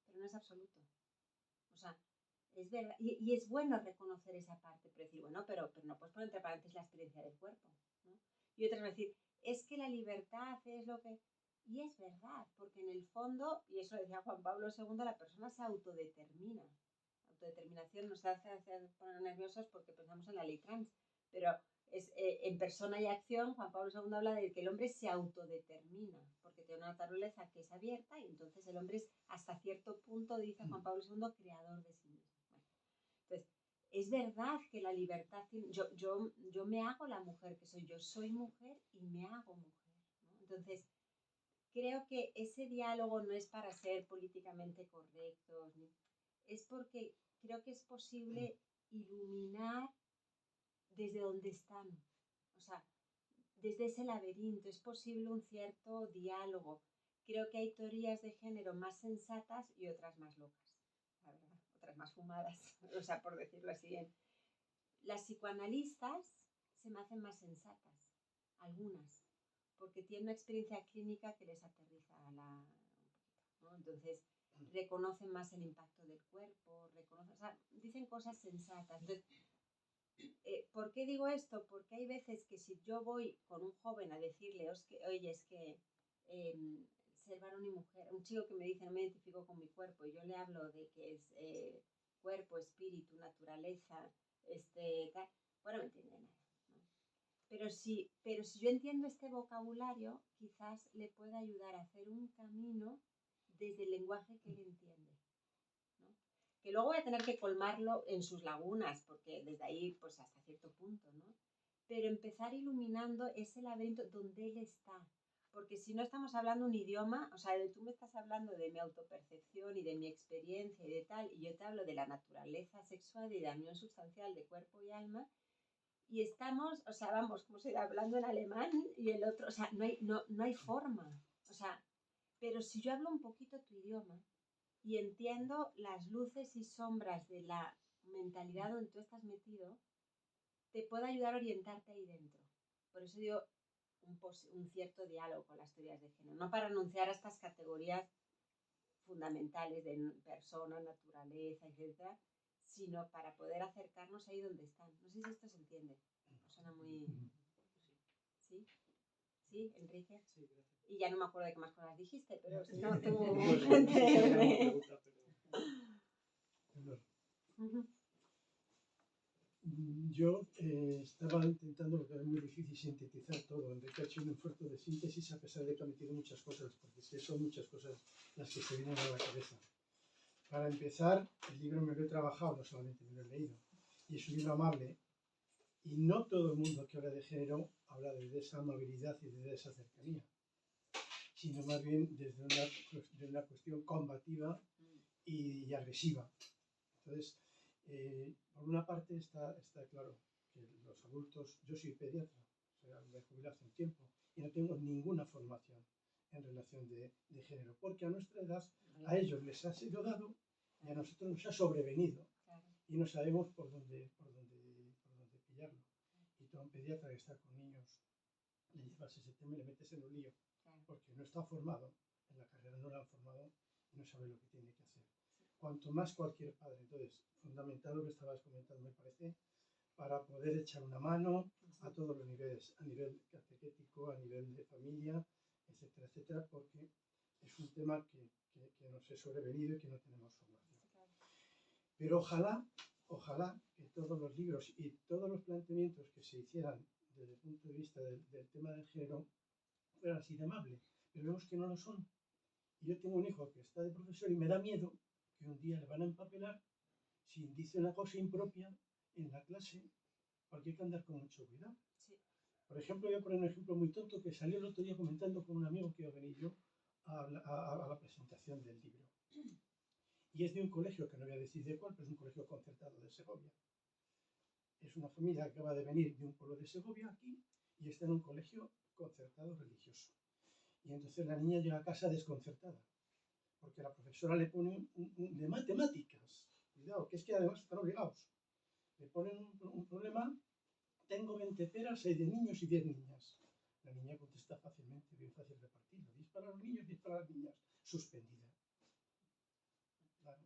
pero no es absoluto. O sea, es verdad. Y es bueno reconocer esa parte, pero decir, bueno, pero no puedes poner entre paréntesis la experiencia del cuerpo, ¿no? Y otras decir, es que la libertad es lo que... Y es verdad, porque en el fondo, y eso decía Juan Pablo II, la persona se autodetermina. Autodeterminación nos hace poner nerviosos porque pensamos en la ley trans, pero es, en persona y acción, Juan Pablo II habla de que el hombre se autodetermina, porque tiene una naturaleza que es abierta y entonces el hombre es hasta cierto punto, dice Juan Pablo II, creador de sí mismo. Bueno, entonces, es verdad que la libertad, yo me hago la mujer que soy, yo soy mujer y me hago mujer, ¿no? Entonces, creo que ese diálogo no es para ser políticamente correctos, es porque creo que es posible iluminar desde donde están, o sea, desde ese laberinto, es posible un cierto diálogo. Creo que hay teorías de género más sensatas y otras más locas, la verdad, otras más fumadas, o sea, por decirlo así. Las psicoanalistas se me hacen más sensatas, algunas, porque tienen una experiencia clínica que les aterriza un poquito, ¿no? Entonces, reconocen más el impacto del cuerpo, reconocen, o sea, dicen cosas sensatas. Entonces, ¿por qué digo esto? Porque hay veces que si yo voy con un joven a decirle, oye, es que ser varón y mujer, un chico que me dice no me identifico con mi cuerpo, y yo le hablo de que es cuerpo, espíritu, naturaleza, tal, bueno, no entiende nada, ¿no? Pero si yo entiendo este vocabulario, quizás le pueda ayudar a hacer un camino desde el lenguaje que él entiende, ¿no? Que luego voy a tener que colmarlo en sus lagunas, porque desde ahí, pues hasta cierto punto, ¿no? Pero empezar iluminando ese laberinto donde él está. Porque si no estamos hablando un idioma, o sea, tú me estás hablando de mi autopercepción y de mi experiencia y de tal, y yo te hablo de la naturaleza sexual y de la unión sustancial de cuerpo y alma, y estamos, o sea, vamos, como si hablando en alemán y el otro, o sea, no hay forma. O sea, pero si yo hablo un poquito tu idioma y entiendo las luces y sombras de la mentalidad donde tú estás metido, te puedo ayudar a orientarte ahí dentro. Por eso digo un cierto diálogo con las teorías de género, no para renunciar a estas categorías fundamentales de persona, naturaleza, etcétera, sino para poder acercarnos ahí donde están. No sé si esto se entiende. Suena muy... ¿Sí? ¿Sí, Enrique? Sí, gracias. Y ya no me acuerdo de qué más cosas dijiste, pero si no, No, tú... no, sí, era una pregunta, pero... Yo estaba intentando, porque es muy difícil sintetizar todo. Enrique ha hecho un esfuerzo de síntesis a pesar de que ha metido muchas cosas, porque es que son muchas cosas las que se vienen a la cabeza. Para empezar, el libro me lo he trabajado, no solamente me lo he leído, y es un libro amable, y no todo el mundo que habla de género habla de esa amabilidad y de esa cercanía, sino más bien desde una cuestión combativa y agresiva. Entonces, por una parte está claro que los adultos, yo soy pediatra, o sea, me jubilé hace un tiempo y no tengo ninguna formación en relación de género, porque a nuestra edad a ellos les ha sido dado y a nosotros nos ha sobrevenido y no sabemos por dónde pillarlo. Y tú a un pediatra que está con niños, le llevas ese tema y le metes en un lío, porque no está formado, en la carrera no lo han formado y no sabe lo que tiene que hacer. Cuanto más cualquier padre. Entonces, fundamental lo que estabas comentando, me parece, para poder echar una mano a todos los niveles, a nivel catequético, a nivel de familia, etcétera, etcétera, porque es un tema que nos es sobrevenido y que no tenemos formación. Pero ojalá que todos los libros y todos los planteamientos que se hicieran desde el punto de vista del tema del género fueran así de amable, pero vemos que no lo son. Y yo tengo un hijo que está de profesor y me da miedo que un día le van a empapelar si dice una cosa impropia en la clase, porque hay que andar con mucho cuidado. Sí. Por ejemplo, voy a poner un ejemplo muy tonto que salió el otro día comentando con un amigo que iba a venir yo a la presentación del libro. Y es de un colegio, que no voy a decir de cuál, pero es un colegio concertado de Segovia. Es una familia que acaba de venir de un pueblo de Segovia aquí y está en un colegio concertado religioso. Y entonces la niña llega a casa desconcertada, porque la profesora le pone de matemáticas, cuidado, que es que además están obligados, le ponen un problema, tengo 20 peras, hay de niños y 10 niñas. La niña contesta fácilmente, bien fácil repartirlo, 10 para los niños, 10 para las niñas, suspendida. Claro.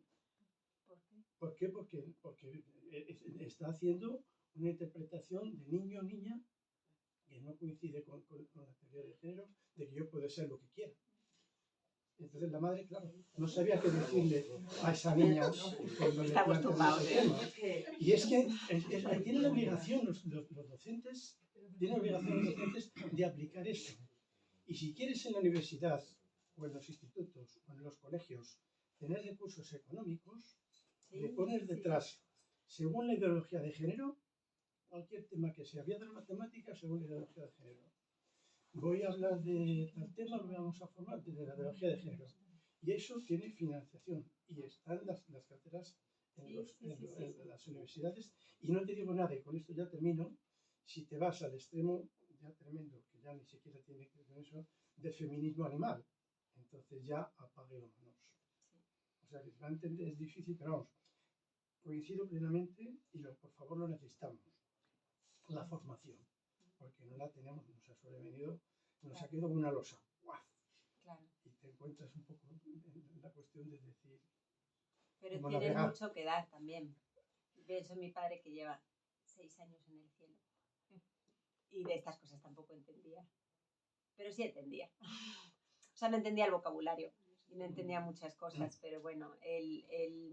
¿Por qué? ¿Por qué? Porque está haciendo una interpretación de niño o niña que no coincide con la teoría de género, de que yo puedo ser lo que quiera. Entonces la madre, claro, no sabía qué decirle a esa niña cuando le planteaba ese tema. Y es que tienen la obligación los docentes, tienen obligación los docentes de aplicar eso. Y si quieres en la universidad o en los institutos o en los colegios tener recursos económicos, le pones detrás, según la ideología de género, cualquier tema que sea. Voy a dar matemáticas según la ideología de género. Voy a hablar de tal tema, lo vamos a formar desde la ideología de género. Y eso tiene financiación. Y están las carteras en las universidades. Y no te digo nada, y con esto ya termino, si te vas al extremo ya tremendo, que ya ni siquiera tiene que ver con eso, de feminismo animal. Entonces ya apague vámonos. O sea, que se va a entender, es difícil, pero vamos, coincido plenamente y por favor lo necesitamos. La formación, porque no la tenemos, nos ha sobrevenido, nos ha quedado una losa. ¡Guau! Claro. y te encuentras un poco en la cuestión de decir, Pero como tienes navegar. mucho que dar también. Pienso en mi padre que lleva 6 años en el cielo. Y de estas cosas tampoco entendía. Pero sí entendía. O sea, no entendía el vocabulario y no entendía muchas cosas, pero bueno, él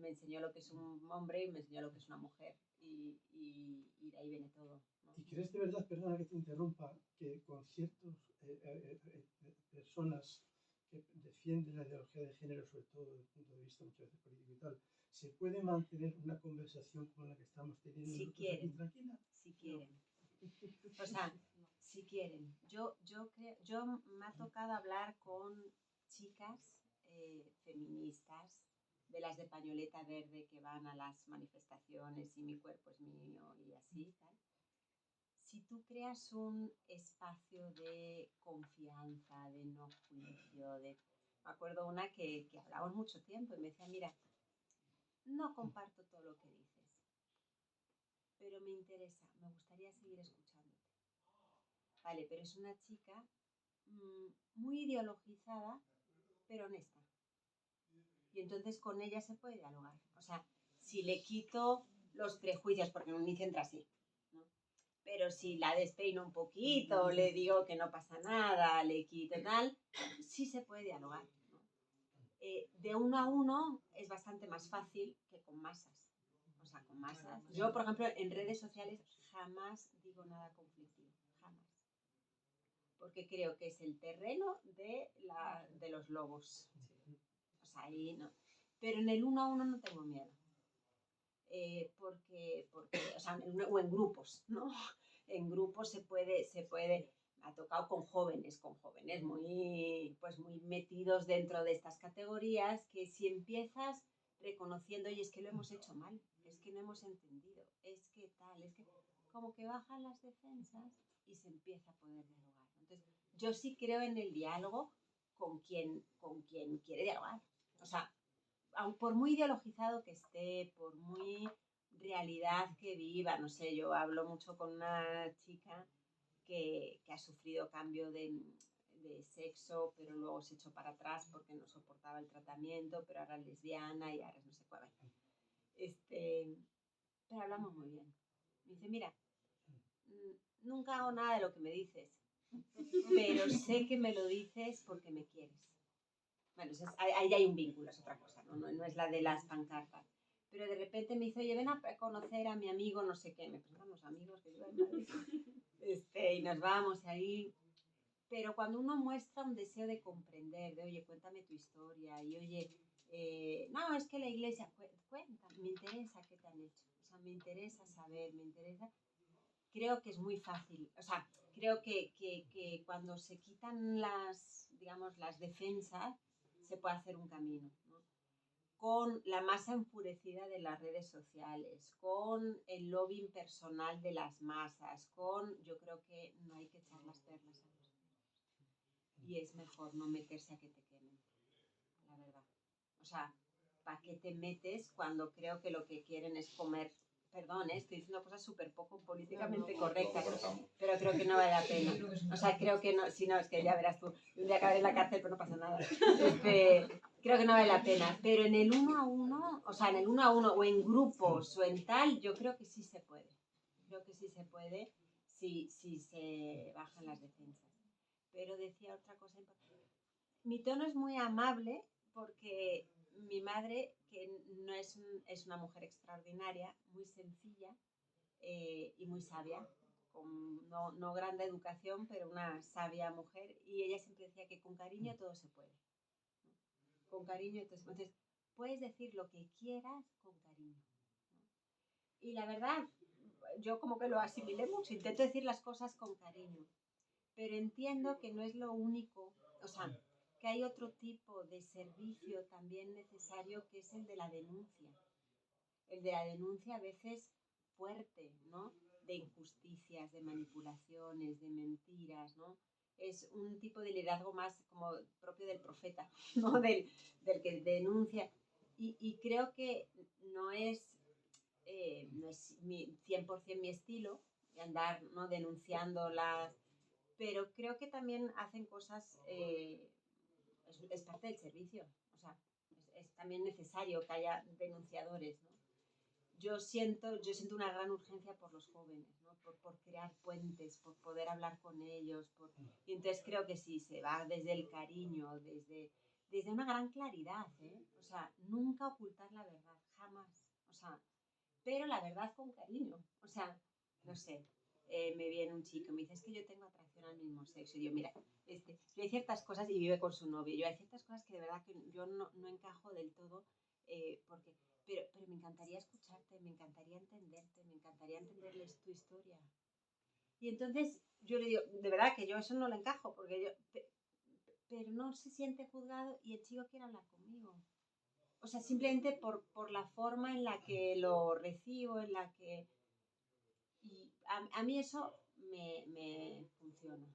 me enseñó lo que es un hombre y me enseñó lo que es una mujer y de ahí viene todo, ¿no? ¿Y crees de verdad, perdona que te interrumpa, que con ciertas personas que defienden la ideología de género, sobre todo desde el punto de vista muchas veces político y tal, se puede mantener una conversación como la que estamos teniendo Si nosotros aquí quieren, tranquila? si quieren. O sea, si quieren. Yo me ha tocado hablar con chicas feministas, de las de pañoleta verde que van a las manifestaciones y mi cuerpo es mío y así, tal. Si tú creas un espacio de confianza, de no juicio, me acuerdo una que hablamos mucho tiempo y me decía, mira, no comparto todo lo que dices, pero me interesa, me gustaría seguir escuchándote. Vale, pero es una chica muy ideologizada, pero honesta. Y entonces con ella se puede dialogar. O sea, si le quito los prejuicios, porque un inicio entra así, ¿no? Pero si la despeino un poquito, le digo que no pasa nada, le quito tal, sí se puede dialogar, ¿no? De uno a uno es bastante más fácil que con masas. O sea, con masas. Yo, por ejemplo, en redes sociales jamás digo nada conflictivo, jamás. Porque creo que es el terreno de los lobos. O sea, ahí no. Pero en el uno a uno no tengo miedo. Porque, o sea, o en grupos, ¿no? En grupos se puede, me ha tocado con jóvenes muy metidos dentro de estas categorías, que si empiezas reconociendo, oye, es que lo hemos hecho mal, es que no hemos entendido, es que tal, es que como que bajan las defensas y se empieza a poder dialogar. Entonces, yo sí creo en el diálogo con quien quiere dialogar. O sea, por muy ideologizado que esté, por muy realidad que viva, no sé, yo hablo mucho con una chica que ha sufrido cambio de sexo, pero luego se echó para atrás porque no soportaba el tratamiento, pero ahora es lesbiana y ahora es no sé cuál. Pero hablamos muy bien. Me dice, mira, nunca hago nada de lo que me dices, pero sé que me lo dices porque me quieres. Bueno, ahí hay un vínculo, es otra cosa, no es la de las pancartas. Pero de repente me dice, oye, ven a conocer a mi amigo, no sé qué. Me presentan los amigos que yo en Madrid. Y nos vamos ahí. Pero cuando uno muestra un deseo de comprender, de, oye, cuéntame tu historia, y oye, no, es que la iglesia, cuenta, me interesa qué te han hecho. O sea, me interesa saber, me interesa. Creo que es muy fácil. O sea, creo que cuando se quitan digamos, las defensas, se puede hacer un camino, ¿no? Con la masa enfurecida de las redes sociales, con el lobbying personal de las masas, yo creo que no hay que echar las perlas a los pies. Y es mejor no meterse a que te quemen, la verdad. O sea, ¿para qué te metes cuando creo que lo que quieren es comer? Perdón, estoy diciendo cosas súper poco políticamente correctas, pero creo que no vale la pena. O sea, creo que no, si no, es que ya verás tú, un día acabaré en la cárcel, pero no pasa nada. Creo que no vale la pena. Pero en el uno a uno, o sea, en el uno a uno o en grupos o en tal, yo creo que sí se puede. Creo que sí se puede si se bajan las defensas. Pero decía otra cosa importante. Mi tono es muy amable porque mi madre, que no es una mujer extraordinaria, muy sencilla y muy sabia, con no grande educación, pero una sabia mujer, y ella siempre decía que con cariño todo se puede, ¿no? Con cariño todo se puede. Entonces, puedes decir lo que quieras con cariño, ¿no? Y la verdad, yo como que lo asimilé mucho, intento decir las cosas con cariño, pero entiendo que no es lo único, o sea, que hay otro tipo de servicio también necesario, que es el de la denuncia. El de la denuncia a veces fuerte, ¿no? De injusticias, de manipulaciones, de mentiras, ¿no? Es un tipo de liderazgo más como propio del profeta, ¿no? Del que denuncia. Y creo que no es 100% mi estilo, de andar, ¿no?, denunciando pero creo que también hacen cosas es parte del servicio, o sea, es también necesario que haya denunciadores, ¿no? Yo siento una gran urgencia por los jóvenes, ¿no? Por crear puentes, por poder hablar con ellos, y entonces creo que sí, se va desde el cariño, desde una gran claridad, ¿eh? O sea, nunca ocultar la verdad, jamás, o sea, pero la verdad con cariño, o sea, no sé, me viene un chico y me dice, es que yo tengo atracción al mismo sexo, y yo, mira, yo hay ciertas cosas, y vive con su novio, yo hay ciertas cosas que de verdad que yo no encajo del todo, porque, pero me encantaría escucharte, me encantaría entenderte, me encantaría entenderles tu historia. Y entonces yo le digo, de verdad que yo eso no lo encajo, porque pero no se siente juzgado y el chico quiere hablar conmigo. O sea, simplemente por la forma en la que lo recibo, en la que... Y a mí eso me funciona, ¿no?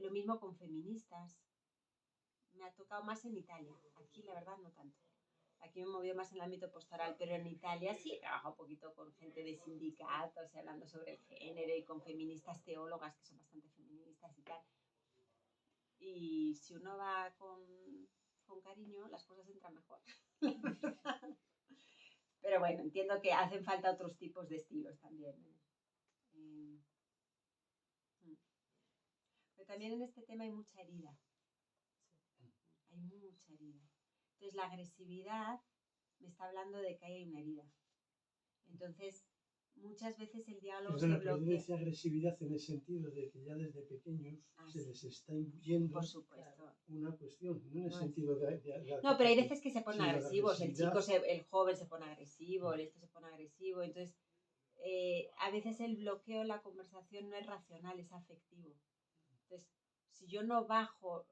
Lo mismo con feministas. Me ha tocado más en Italia. Aquí, la verdad, no tanto. Aquí me he movido más en el ámbito pastoral, pero en Italia sí he trabajado un poquito con gente de sindicatos y hablando sobre el género y con feministas teólogas que son bastante feministas y tal. Y si uno va con cariño, las cosas entran mejor. Pero bueno, entiendo que hacen falta otros tipos de estilos también, ¿eh? Pero también en este tema hay mucha herida. Hay mucha herida. Entonces la agresividad me está hablando de que hay una herida. Entonces, muchas veces el diálogo se Perdona, pero yo bloquea. decía agresividad en el sentido de que ya desde pequeños se les está imbuyendo Por supuesto. una cuestión, no en el No, sentido de no, pero hay veces que se ponen sino de agresivos. El agresividad. el joven se pone agresivo, el se pone agresivo. Entonces, a veces el bloqueo en la conversación no es racional, es afectivo. Entonces, si yo no bajo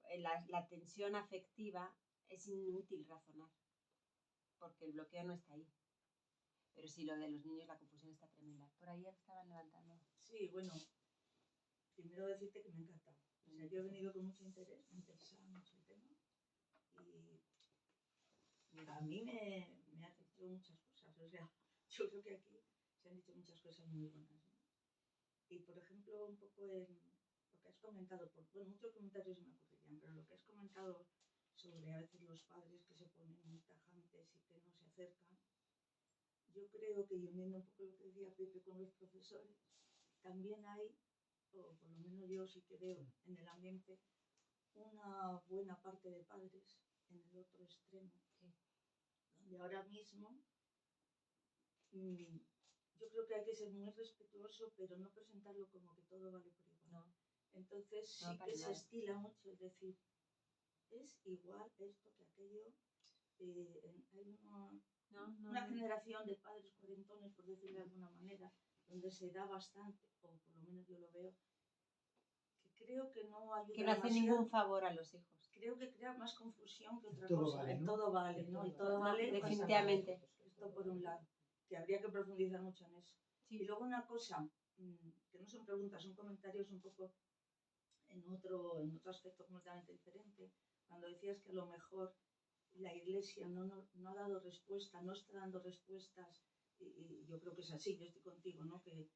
la tensión afectiva, es inútil razonar, porque el bloqueo no está ahí. Pero sí, lo de los niños, la confusión está tremenda. Por ahí estaban levantando. Sí, bueno, primero decirte que me encanta. O sea, yo he venido con mucho interés, me interesa mucho el tema y a mí me ha dicho muchas cosas. O sea, yo creo que aquí se han dicho muchas cosas muy buenas, ¿no? Y por ejemplo, un poco en lo que has comentado, bueno, muchos comentarios me ocurrirían, pero lo que has comentado sobre a veces los padres que se ponen muy tajantes y que no se acercan, yo creo que, y uniendo un poco lo que decía Pepe con los profesores, también hay, o por lo menos yo sí que veo en el ambiente, una buena parte de padres en el otro extremo, donde ahora mismo yo creo que hay que ser muy respetuoso, pero no presentarlo como que todo vale por igual. No. Entonces sí No, que se nada. estila mucho, es decir, es igual esto que aquello. Hay una generación de padres cuarentones, por decirlo de alguna manera, donde se da bastante, o por lo menos yo lo veo, que creo que no ayuda Que no hace demasiado. ningún favor a los hijos. Creo que crea más confusión que otra Todo cosa. vale, ¿no? Todo vale, ¿no? Y todo vale. Definitivamente. Esto por un lado, que habría que profundizar mucho en eso. Sí. Y luego una cosa, que no son preguntas, son comentarios un poco en otro aspecto completamente diferente. Cuando decías que a lo mejor la Iglesia no ha dado respuesta, no está dando respuestas, y yo creo que es así, yo estoy contigo, ¿no? Y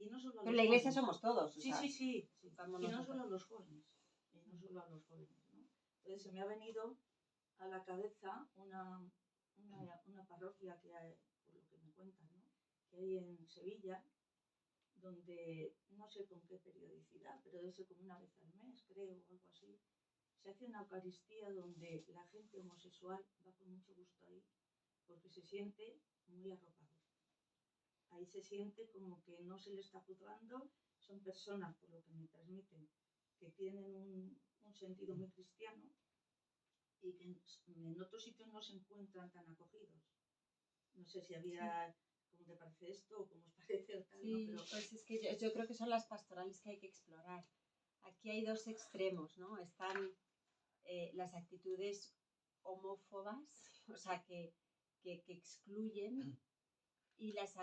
no solo a Pero los la iglesia jóvenes. somos todos. Sí, sí. Vamos Y no nosotros. solo a los jóvenes, ¿no? Entonces se me ha venido a la cabeza una parroquia que hay, por lo que me cuentan, ¿no? Que hay en Sevilla, donde no sé con qué periodicidad, pero debe ser como una vez al mes, creo, o algo así, se hace una Eucaristía donde la gente homosexual va con mucho gusto ahí, porque se siente muy arropado. Ahí se siente como que no se le está juzgando, son personas, por lo que me transmiten, que tienen un sentido muy cristiano y que en otros sitios no se encuentran tan acogidos. No sé si había, ¿cómo te parece esto? O cómo os parece tal, Sí, ¿no? Pero pues es que yo creo que son las pastorales que hay que explorar. Aquí hay dos extremos, ¿no? Están las actitudes homófobas, o sea, que excluyen, y las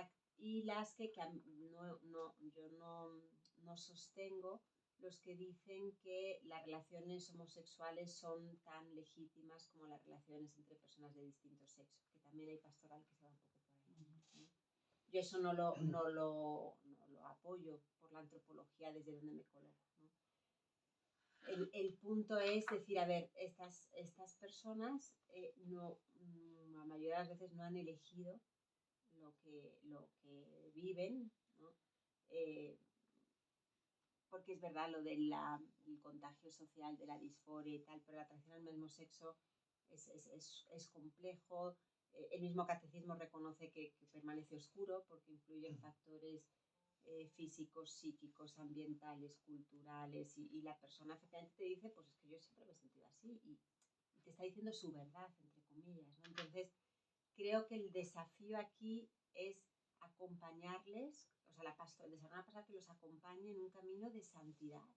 que yo no sostengo, los que dicen que las relaciones homosexuales son tan legítimas como las relaciones entre personas de distinto sexo, que también hay pastoral que se va un poco por ahí, ¿no? Yo eso no lo apoyo por la antropología desde donde me coloco, ¿no? el punto es decir, a ver, estas personas la mayoría de las veces no han elegido lo que viven, ¿no? Porque es verdad lo del contagio social de la disforia y tal, pero la atracción al mismo sexo es complejo. El mismo catecismo reconoce que permanece oscuro porque influyen factores físicos, psíquicos, ambientales, culturales, y la persona efectivamente te dice, pues es que yo siempre me he sentido así, y te está diciendo su verdad, entre comillas, ¿no? Entonces, creo que el desafío aquí es acompañarles, o sea, de ser una persona que los acompañe en un camino de santidad,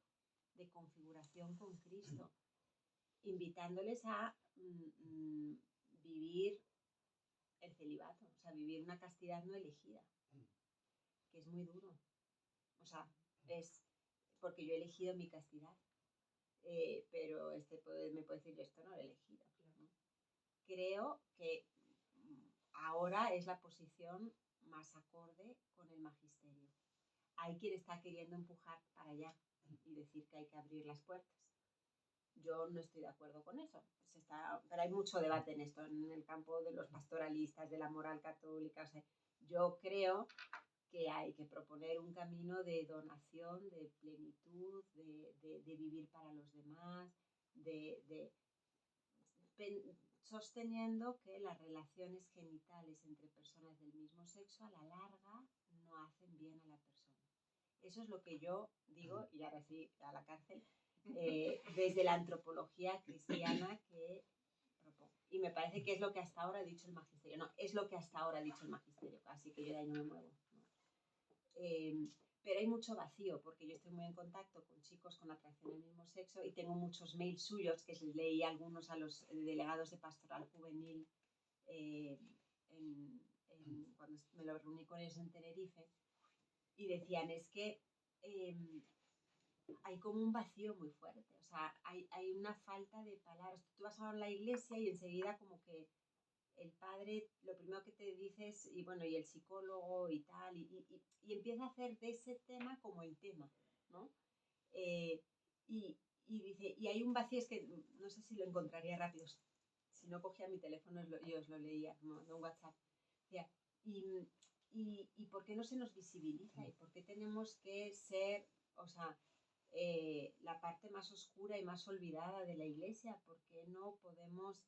de configuración con Cristo, invitándoles a vivir el celibato, o sea, vivir una castidad no elegida, que es muy duro. O sea, es porque yo he elegido mi castidad, pero me puede decir, yo esto no lo he elegido, ¿no? Creo que ahora es la posición más acorde con el magisterio. Hay quien está queriendo empujar para allá y decir que hay que abrir las puertas. Yo no estoy de acuerdo con eso. Pero hay mucho debate en esto, en el campo de los pastoralistas, de la moral católica. O sea, yo creo que hay que proponer un camino de donación, de plenitud, de vivir para los demás, sosteniendo que las relaciones genitales entre personas del mismo sexo a la larga no hacen bien a la persona. Eso es lo que yo digo, y ahora sí, a la cárcel, desde la antropología cristiana que propongo. Y me parece que es lo que hasta ahora ha dicho el magisterio. No, es lo que hasta ahora ha dicho el magisterio, así que yo de ahí no me muevo, ¿no? Pero hay mucho vacío, porque yo estoy muy en contacto con chicos con atracción al mismo sexo y tengo muchos mails suyos que les leí algunos a los delegados de pastoral juvenil cuando me lo reuní con ellos en Tenerife, y decían, es que hay como un vacío muy fuerte, o sea, hay una falta de palabras. Tú vas a la iglesia y enseguida como que el padre lo primero que te dice es, y bueno, y el psicólogo y tal, y empieza a hacer de ese tema como el tema, ¿no? Y dice, y hay un vacío, es que no sé si lo encontraría rápido, si no cogía mi teléfono y os lo leía, no un WhatsApp. Decía, y ¿por qué no se nos visibiliza? ¿Y por qué tenemos que ser, o sea, la parte más oscura y más olvidada de la iglesia? ¿Por qué no podemos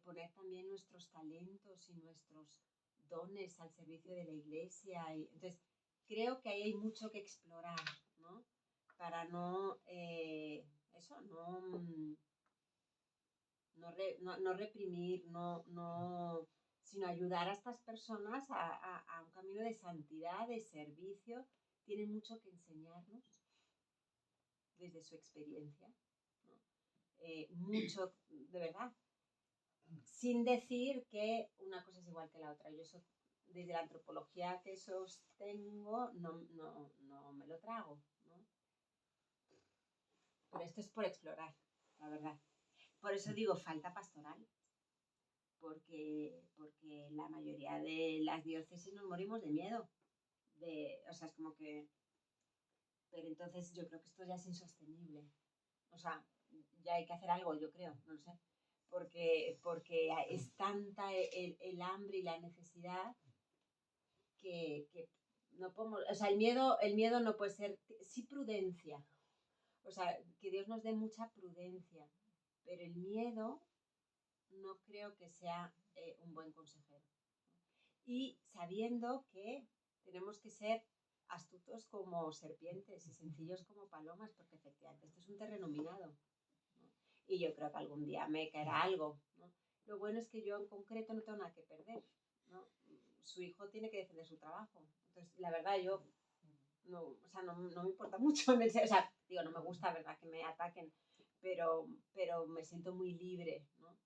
poner también nuestros talentos y nuestros dones al servicio de la iglesia? Entonces, creo que ahí hay mucho que explorar, ¿no? Para no, no reprimir, sino ayudar a estas personas a un camino de santidad, de servicio. Tienen mucho que enseñarnos desde su experiencia, ¿no? Mucho, de verdad, sin decir que una cosa es igual que la otra. Yo eso, desde la antropología que sostengo, no me lo trago, ¿no? Pero esto es por explorar, la verdad. Por eso digo, falta pastoral, porque la mayoría de las diócesis nos morimos de miedo. O sea, es como que... Pero entonces yo creo que esto ya es insostenible. O sea, ya hay que hacer algo, yo creo, no lo sé. Porque es tanta el hambre y la necesidad que no podemos... O sea, el miedo no puede ser... Sí, prudencia. O sea, que Dios nos dé mucha prudencia. Pero el miedo no creo que sea un buen consejero. Y sabiendo que tenemos que ser astutos como serpientes y sencillos como palomas, porque efectivamente esto es un terreno minado, ¿no? Y yo creo que algún día me caerá algo, ¿no? Lo bueno es que yo en concreto no tengo nada que perder, ¿no? Su hijo tiene que defender su trabajo. Entonces, la verdad, yo no me importa mucho. O sea, digo, no me gusta, ¿verdad?, que me ataquen, pero me siento muy libre, ¿no?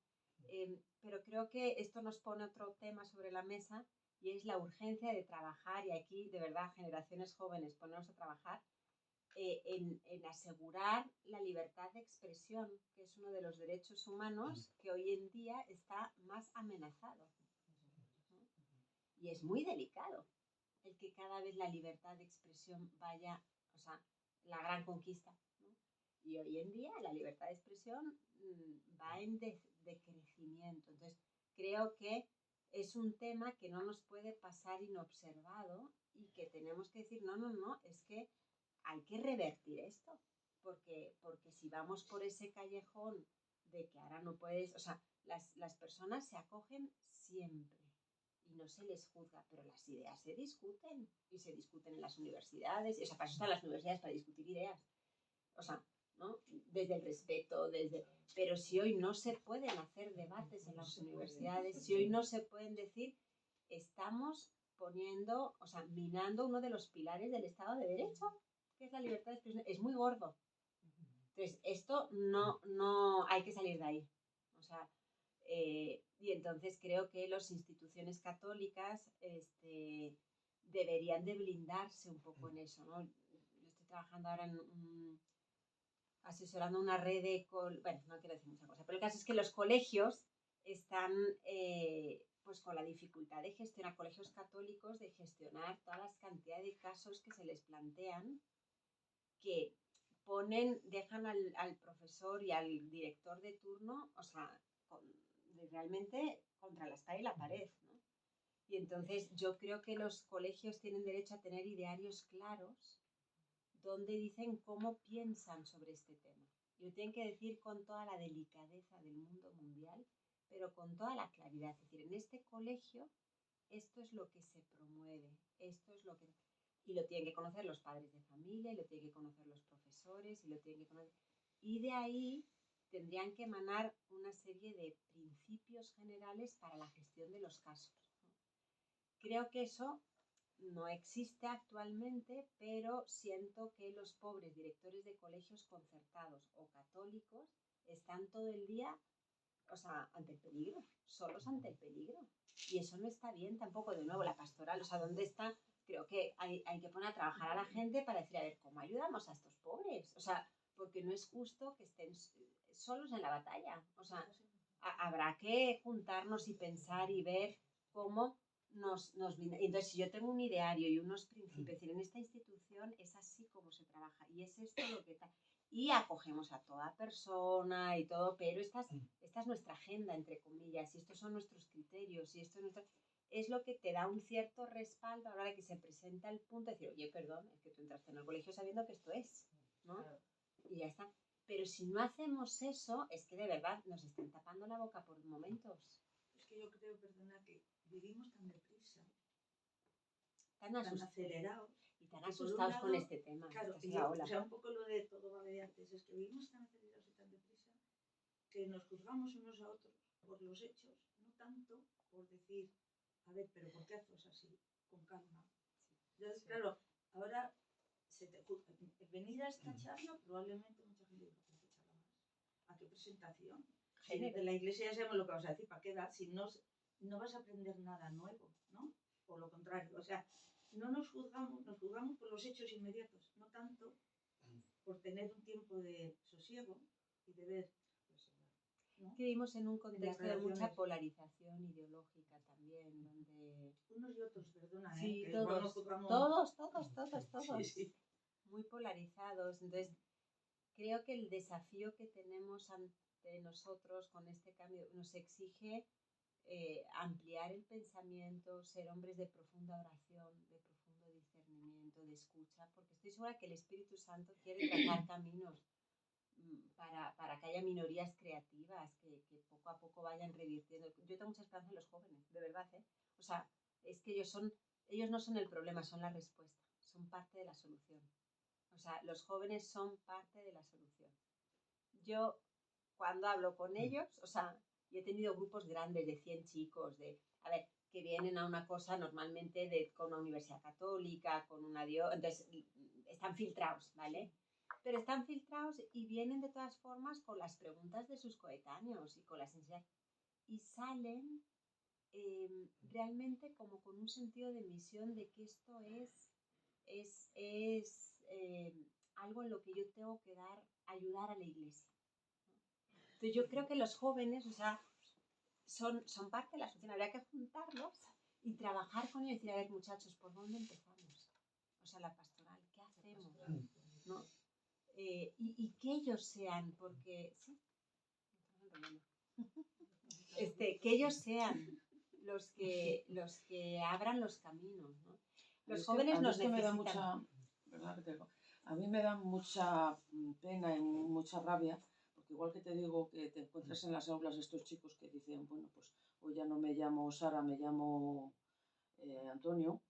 Pero creo que esto nos pone otro tema sobre la mesa, y es la urgencia de trabajar, y aquí, de verdad, generaciones jóvenes, ponernos a trabajar en asegurar la libertad de expresión, que es uno de los derechos humanos que hoy en día está más amenazado, ¿no? Y es muy delicado el que cada vez la libertad de expresión vaya, o sea, la gran conquista, ¿no? Y hoy en día la libertad de expresión va en decrecimiento. Entonces, creo que es un tema que no nos puede pasar inobservado y que tenemos que decir, no, es que hay que revertir esto. Porque si vamos por ese callejón de que ahora no puedes, o sea, las personas se acogen siempre y no se les juzga, pero las ideas se discuten y se discuten en las universidades, o sea, para eso están las universidades, para discutir ideas, o sea, ¿no? Desde el respeto, pero si hoy no se pueden hacer debates en las universidades, si hoy no se pueden decir, estamos poniendo, o sea, minando uno de los pilares del Estado de Derecho, que es la libertad de expresión, es muy gordo. Entonces, esto no hay que salir de ahí. O sea, y entonces creo que las instituciones católicas deberían de blindarse un poco en eso, ¿no? Yo estoy trabajando ahora asesorando una red de... Bueno, no quiero decir mucha cosa, pero el caso es que los colegios están pues con la dificultad de gestionar, colegios católicos, de gestionar toda la cantidad de casos que se les plantean, que dejan al profesor y al director de turno, o sea, realmente contra la espada y la pared, ¿no? Y entonces yo creo que los colegios tienen derecho a tener idearios claros donde dicen cómo piensan sobre este tema. Y lo tienen que decir con toda la delicadeza del mundo mundial, pero con toda la claridad. Es decir, en este colegio esto es lo que se promueve, esto es lo que... Y lo tienen que conocer los padres de familia, y lo tienen que conocer los profesores, y lo tienen que conocer... Y de ahí tendrían que emanar una serie de principios generales para la gestión de los casos, ¿no? Creo que eso no existe actualmente, pero siento que los pobres directores de colegios concertados o católicos están todo el día, o sea, ante el peligro, solos ante el peligro. Y eso no está bien tampoco. De nuevo, la pastoral, o sea, ¿dónde está? Creo que hay que poner a trabajar a la gente para decir, a ver, ¿cómo ayudamos a estos pobres? O sea, porque no es justo que estén solos en la batalla. O sea, habrá que juntarnos y pensar y ver cómo entonces, si yo tengo un ideario y unos principios, es decir, en esta institución es así como se trabaja y es esto lo que está. Y acogemos a toda persona y todo, pero esta es nuestra agenda, entre comillas, y estos son nuestros criterios, y esto es lo que te da un cierto respaldo a la hora de que se presenta el punto de decir, oye, perdón, es que tú entraste en el colegio sabiendo que esto es, ¿no? Claro. Y ya está. Pero si no hacemos eso, es que de verdad nos están tapando la boca por momentos. Es que yo creo, perdona, que vivimos tan deprisa, tan acelerados y tan asustados con este tema. Claro, o sea, un poco lo de todo va de antes, es que vivimos tan acelerados y tan deprisa que nos juzgamos unos a otros por los hechos, no tanto por decir, a ver, pero ¿por qué haces así? Con calma. Entonces, sí. Claro, ahora se te juzga. Venir a esta charla, probablemente mucha gente diga, ¿por qué charla más? ¿A qué presentación? Si de la iglesia ya sabemos lo que vas a decir, ¿para qué dar? Si no vas a aprender nada nuevo, ¿no? Por lo contrario, o sea, no nos juzgamos por los hechos inmediatos, no tanto por tener un tiempo de sosiego y de ver, ¿no? Vivimos en un contexto de mucha polarización ideológica también, donde... Unos y otros, perdona, sí, que todos, juzgamos... todos. Sí. Muy polarizados. Entonces, creo que el desafío que tenemos ante nosotros con este cambio nos exige ampliar el pensamiento, ser hombres de profunda oración, de profundo discernimiento, de escucha, porque estoy segura que el Espíritu Santo quiere trazar caminos para que haya minorías creativas que poco a poco vayan revirtiendo. Yo tengo mucha esperanza en los jóvenes, de verdad, ¿eh? O sea, es que ellos no son el problema, son la respuesta, son parte de la solución. O sea, los jóvenes son parte de la solución. Yo, cuando hablo con ellos, o sea, yo he tenido grupos grandes de 100 chicos, que vienen a una cosa normalmente con una universidad católica, con una entonces están filtrados, ¿vale? Pero están filtrados y vienen de todas formas con las preguntas de sus coetáneos y con las necesidades. Y salen realmente como con un sentido de misión de que esto es algo en lo que yo tengo que ayudar a la iglesia. Entonces yo creo que los jóvenes, o sea, son parte de la solución. Habría que juntarlos y trabajar con ellos y decir, a ver, muchachos, ¿por dónde empezamos? O sea, la pastoral, ¿qué hacemos? ¿No? y que ellos sean, porque sí, que ellos sean los que abran los caminos, ¿no? Los jóvenes nos necesitan. A mí me da mucha pena y mucha rabia, porque igual que te digo que te encuentras en las aulas estos chicos que dicen, bueno, pues hoy ya no me llamo Sara, me llamo Antonio,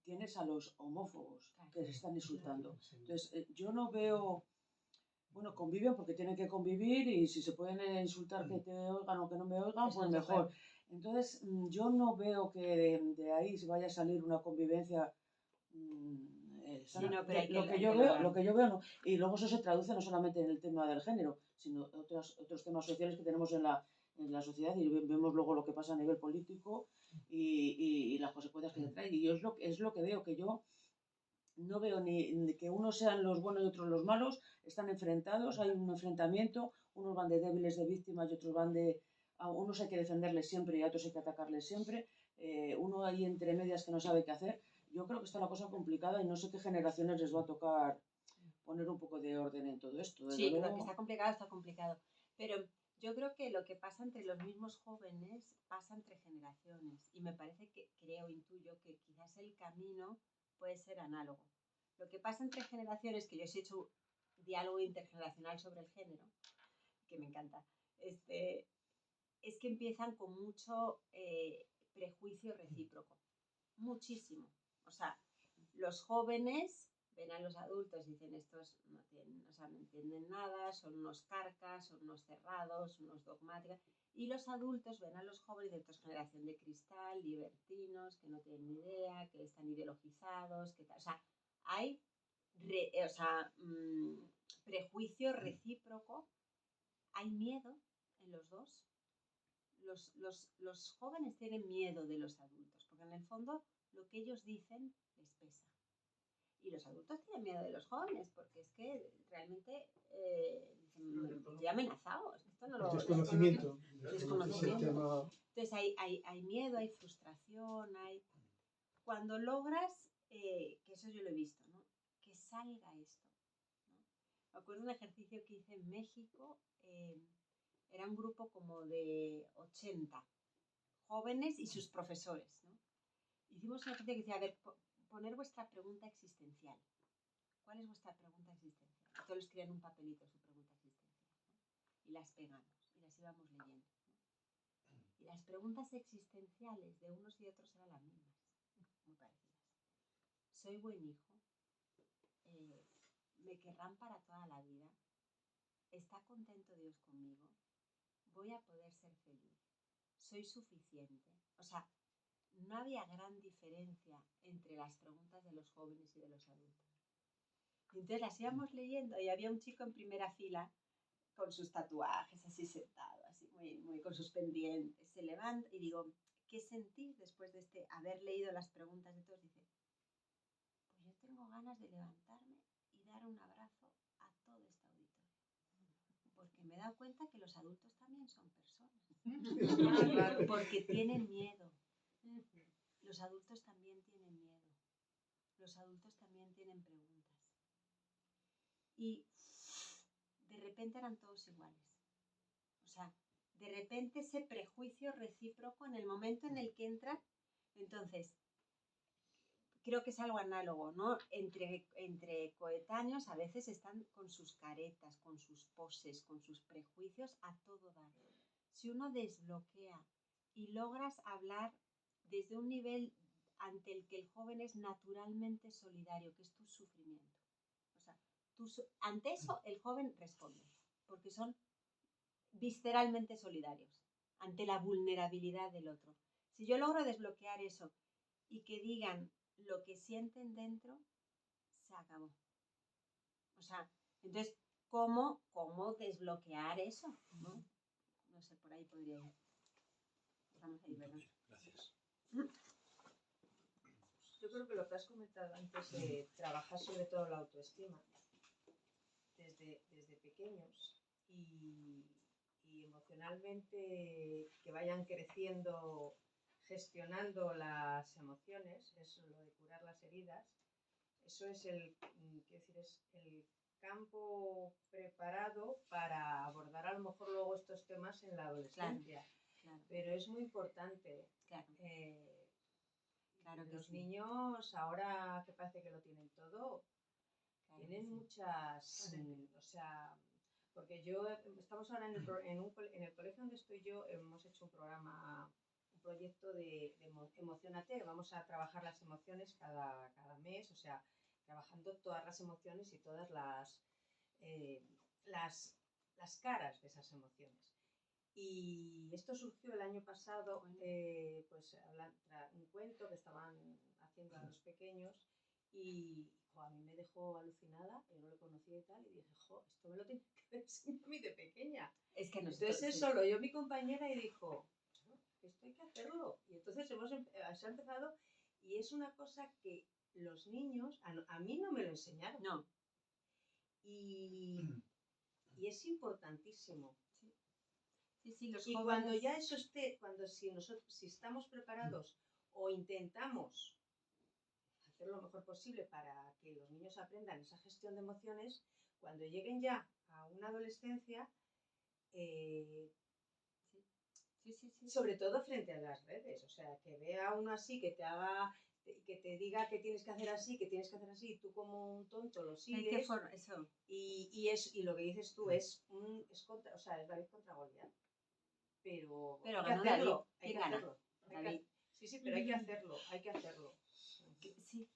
tienes a los homófobos que se están insultando. Entonces, yo no veo, bueno, conviven porque tienen que convivir y si se pueden insultar que te oigan o que no me oigan, pues mejor. Entonces, yo no veo que de ahí se vaya a salir una convivencia no, pero lo que yo veo no. Y luego eso se traduce no solamente en el tema del género, sino otros temas sociales que tenemos en la sociedad y vemos luego lo que pasa a nivel político y las consecuencias que trae. Y yo es lo que veo, que yo no veo ni que unos sean los buenos y otros los malos, están enfrentados, hay un enfrentamiento, unos van de débiles, de víctimas y otros van de... A unos hay que defenderles siempre y a otros hay que atacarles siempre, uno ahí entre medias que no sabe qué hacer. Yo creo que está la cosa complicada y no sé qué generaciones les va a tocar poner un poco de orden en todo esto. Sí, luego... lo que está complicado. Pero yo creo que lo que pasa entre los mismos jóvenes pasa entre generaciones. Y me parece que, intuyo que quizás el camino puede ser análogo. Lo que pasa entre generaciones, que yo he hecho diálogo intergeneracional sobre el género, que me encanta, es que empiezan con mucho prejuicio recíproco. Muchísimo. O sea, los jóvenes ven a los adultos y dicen, estos no entienden nada, son unos carcas, son unos cerrados, unos dogmáticos. Y los adultos ven a los jóvenes de otra generación de cristal, libertinos, que no tienen ni idea, que están ideologizados, que tal. O sea, hay prejuicio recíproco, hay miedo en los dos. Los jóvenes tienen miedo de los adultos, porque en el fondo lo que ellos dicen les pesa. Y los adultos tienen miedo de los jóvenes, porque es que realmente dicen, estoy amenazado. Esto no lo, desconocimiento. Entonces hay miedo, hay frustración, Cuando logras, que eso yo lo he visto, ¿no? Que salga esto, ¿no? Me acuerdo de un ejercicio que hice en México, era un grupo como de 80 jóvenes y sus profesores, ¿no? Hicimos un ejercicio que decía, a ver, poner vuestra pregunta existencial. ¿Cuál es vuestra pregunta existencial? Y todos escribían un papelito su pregunta existencial, ¿no? Y las pegamos y las íbamos leyendo, ¿no? Y las preguntas existenciales de unos y otros eran las mismas, muy parecidas. ¿Soy buen hijo? ¿Me querrán para toda la vida? ¿Está contento Dios conmigo? ¿Voy a poder ser feliz? ¿Soy suficiente? O sea, no había gran diferencia entre las preguntas de los jóvenes y de los adultos. Y entonces las íbamos leyendo y había un chico en primera fila con sus tatuajes, así sentado, así muy con sus pendientes. Se levanta y digo, ¿qué sentís después de haber leído las preguntas de todos? Dice, pues yo tengo ganas de levantarme y dar un abrazo a todo este auditorio. Porque me he dado cuenta que los adultos también son personas. Porque tienen miedo. Los adultos también tienen miedo. Los adultos también tienen preguntas. Y de repente eran todos iguales. O sea, de repente ese prejuicio recíproco en el momento en el que entran, entonces, creo que es algo análogo, ¿no? Entre coetáneos a veces están con sus caretas, con sus poses, con sus prejuicios a todo dar. Si uno desbloquea y logras hablar desde un nivel ante el que el joven es naturalmente solidario, que es tu sufrimiento. O sea, ante eso el joven responde, porque son visceralmente solidarios ante la vulnerabilidad del otro. Si yo logro desbloquear eso y que digan lo que sienten dentro, se acabó. O sea, entonces, ¿cómo desbloquear eso? No sé, por ahí podría ir. Estamos ahí, ¿verdad? Gracias. Yo creo que lo que has comentado antes de trabajar sobre todo la autoestima desde pequeños y emocionalmente que vayan creciendo gestionando las emociones, eso lo de curar las heridas, eso es el campo preparado para abordar a lo mejor luego estos temas en la adolescencia. Claro, Pero es muy importante. claro. Claro que Los sí. niños, ahora que parece que lo tienen todo, Claro que tienen sí. muchas, o sea, porque estamos ahora en el colegio donde estoy yo, hemos hecho un proyecto de Emocionate, vamos a trabajar las emociones cada mes, o sea, trabajando todas las emociones y todas eh, las caras de esas emociones. Y esto surgió el año pasado, pues un cuento que estaban haciendo a los pequeños y a mí me dejó alucinada, yo no lo conocía y tal, y dije, esto me lo tengo que ver a mí de pequeña. Es que nosotros, Entonces sí. eso lo oyó mi compañera y dijo, esto hay que hacerlo. Y entonces se ha empezado y es una cosa que los niños, a mí no me lo enseñaron. No. Y es importantísimo. Sí, los Y jóvenes... cuando ya eso esté, si estamos preparados o intentamos hacer lo mejor posible para que los niños aprendan esa gestión de emociones, cuando lleguen ya a una adolescencia, sobre todo frente a las redes, o sea, que vea uno así, que te diga que tienes que hacer así, y tú como un tonto lo sigues. Eso. Y lo que dices tú es David contra Goliat. Pero hay que ganó hacerlo, David. hay que ¿Quién hacerlo. David. Sí, pero hay que hacerlo. Sí.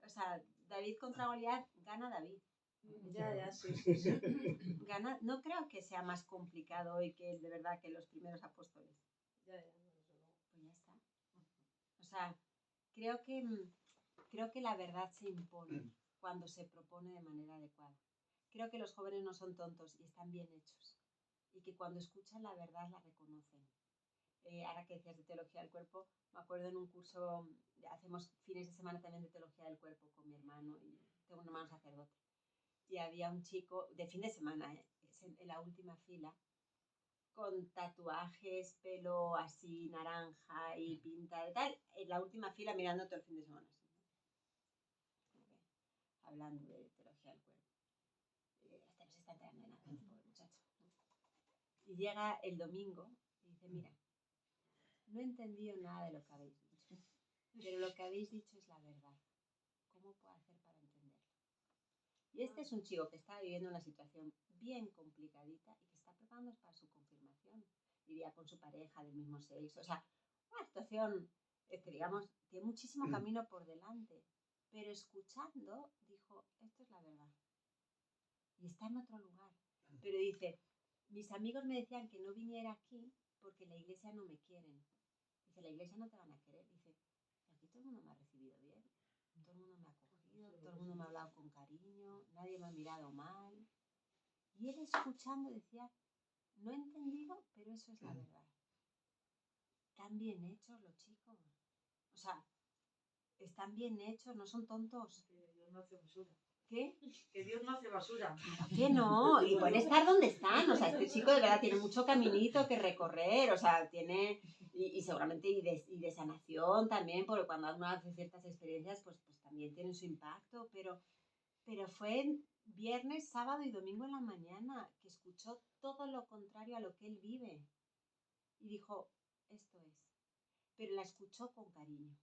O sea, David contra Goliat, gana David. Ya, sí. Gana, no creo que sea más complicado hoy que de verdad que los primeros apóstoles. Ya, desde luego. Pues ya está. O sea, creo que la verdad se impone cuando se propone de manera adecuada. Creo que los jóvenes no son tontos y están bien hechos. Y que cuando escuchan la verdad la reconocen. Ahora que decías de teología del cuerpo, me acuerdo en un curso, hacemos fines de semana también de teología del cuerpo con mi hermano, y tengo un hermano sacerdote. Y había un chico, de fin de semana, en la última fila, con tatuajes, pelo así naranja y pinta de tal, en la última fila mirando todo el fin de semana. Así, ¿no? Hablando de teología del cuerpo. Este no se está enterando de nada, pobre muchacho, ¿no? Y llega el domingo y dice, mira, no he entendido nada de lo que habéis dicho, pero lo que habéis dicho es la verdad. ¿Cómo puedo hacer para entenderlo? Y este es un chico que está viviendo una situación bien complicadita y que está preparándose para su confirmación. Iría con su pareja del mismo sexo. O sea, una situación que, digamos, tiene muchísimo camino por delante. Pero escuchando, dijo, esto es la verdad. Y está en otro lugar. Pero dice, mis amigos me decían que no viniera aquí porque la iglesia no me quieren. Dice, la iglesia no te van a querer. Dice, aquí todo el mundo me ha recibido bien. Todo el mundo me ha acogido, todo el mundo me ha hablado con cariño, nadie me ha mirado mal. Y él escuchando decía, no he entendido, pero eso es la verdad. Están bien hechos los chicos. O sea, están bien hechos, no son tontos. Que Dios no hace basura. ¿Qué? Que Dios no hace basura. Claro que no, y pueden estar donde están. O sea, este chico de verdad tiene mucho caminito que recorrer, o sea, tiene, y seguramente y de sanación también, porque cuando uno hace ciertas experiencias, pues también tienen su impacto, pero fue viernes, sábado y domingo en la mañana que escuchó todo lo contrario a lo que él vive. Y dijo, esto es. Pero la escuchó con cariño.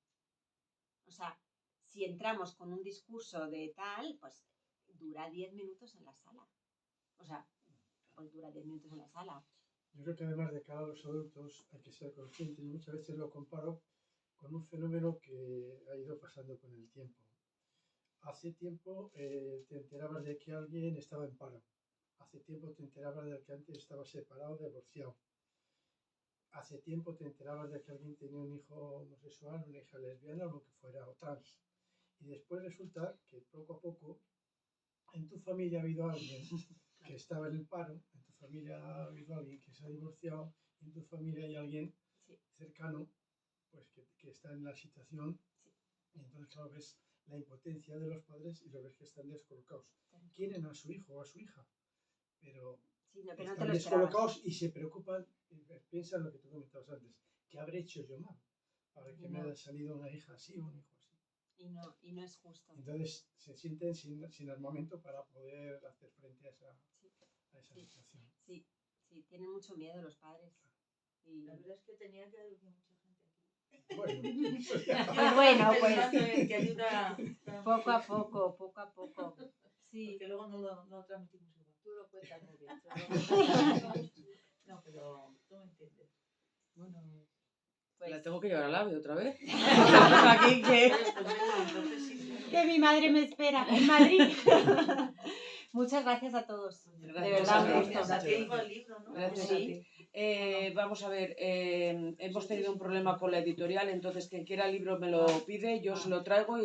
O sea, si entramos con un discurso de tal, pues dura 10 minutos en la sala. O sea, pues dura 10 minutos en la sala. Yo creo que además de cara a los adultos hay que ser conscientes, y muchas veces lo comparo con un fenómeno que ha ido pasando con el tiempo. Hace tiempo te enterabas de que alguien estaba en paro. Hace tiempo te enterabas de que antes estaba separado, divorciado. Hace tiempo te enterabas de que alguien tenía un hijo homosexual, una hija lesbiana o lo que fuera, o trans. Y después resulta que poco a poco en tu familia ha habido alguien que estaba en el paro, en tu familia ha habido alguien que se ha divorciado, y en tu familia hay alguien cercano pues que está en la situación. Y entonces, claro, ves la impotencia de los padres y lo ves que están descolocados. Quieren a su hijo o a su hija, pero están descolocados y se preocupan, piensan lo que tú comentabas antes, ¿qué habré hecho yo mal para que me haya salido una hija así o un hijo así? y no es justo. Entonces se sienten sin armamento para poder hacer frente a esa situación. Sí, tienen mucho miedo los padres. Y... La verdad es que tenía que haber mucha gente aquí. Bueno, Pues bueno, pues que ayuda poco a poco. Sí. porque luego no lo transmitimos igual. Tú lo cuentas muy bien. No, pero tú me entiendes. Bueno, Pues, la tengo que llevar al ave otra vez. Aquí que... Pues venga, entonces sí. que mi madre me espera en Madrid. Muchas gracias a todos. Gracias, De verdad, un gracias. gusto. A ti con el libro, ¿no? Gracias a Sí. ti. Vamos a ver, hemos tenido un problema con la editorial, entonces quien quiera el libro me lo pide, yo se lo traigo y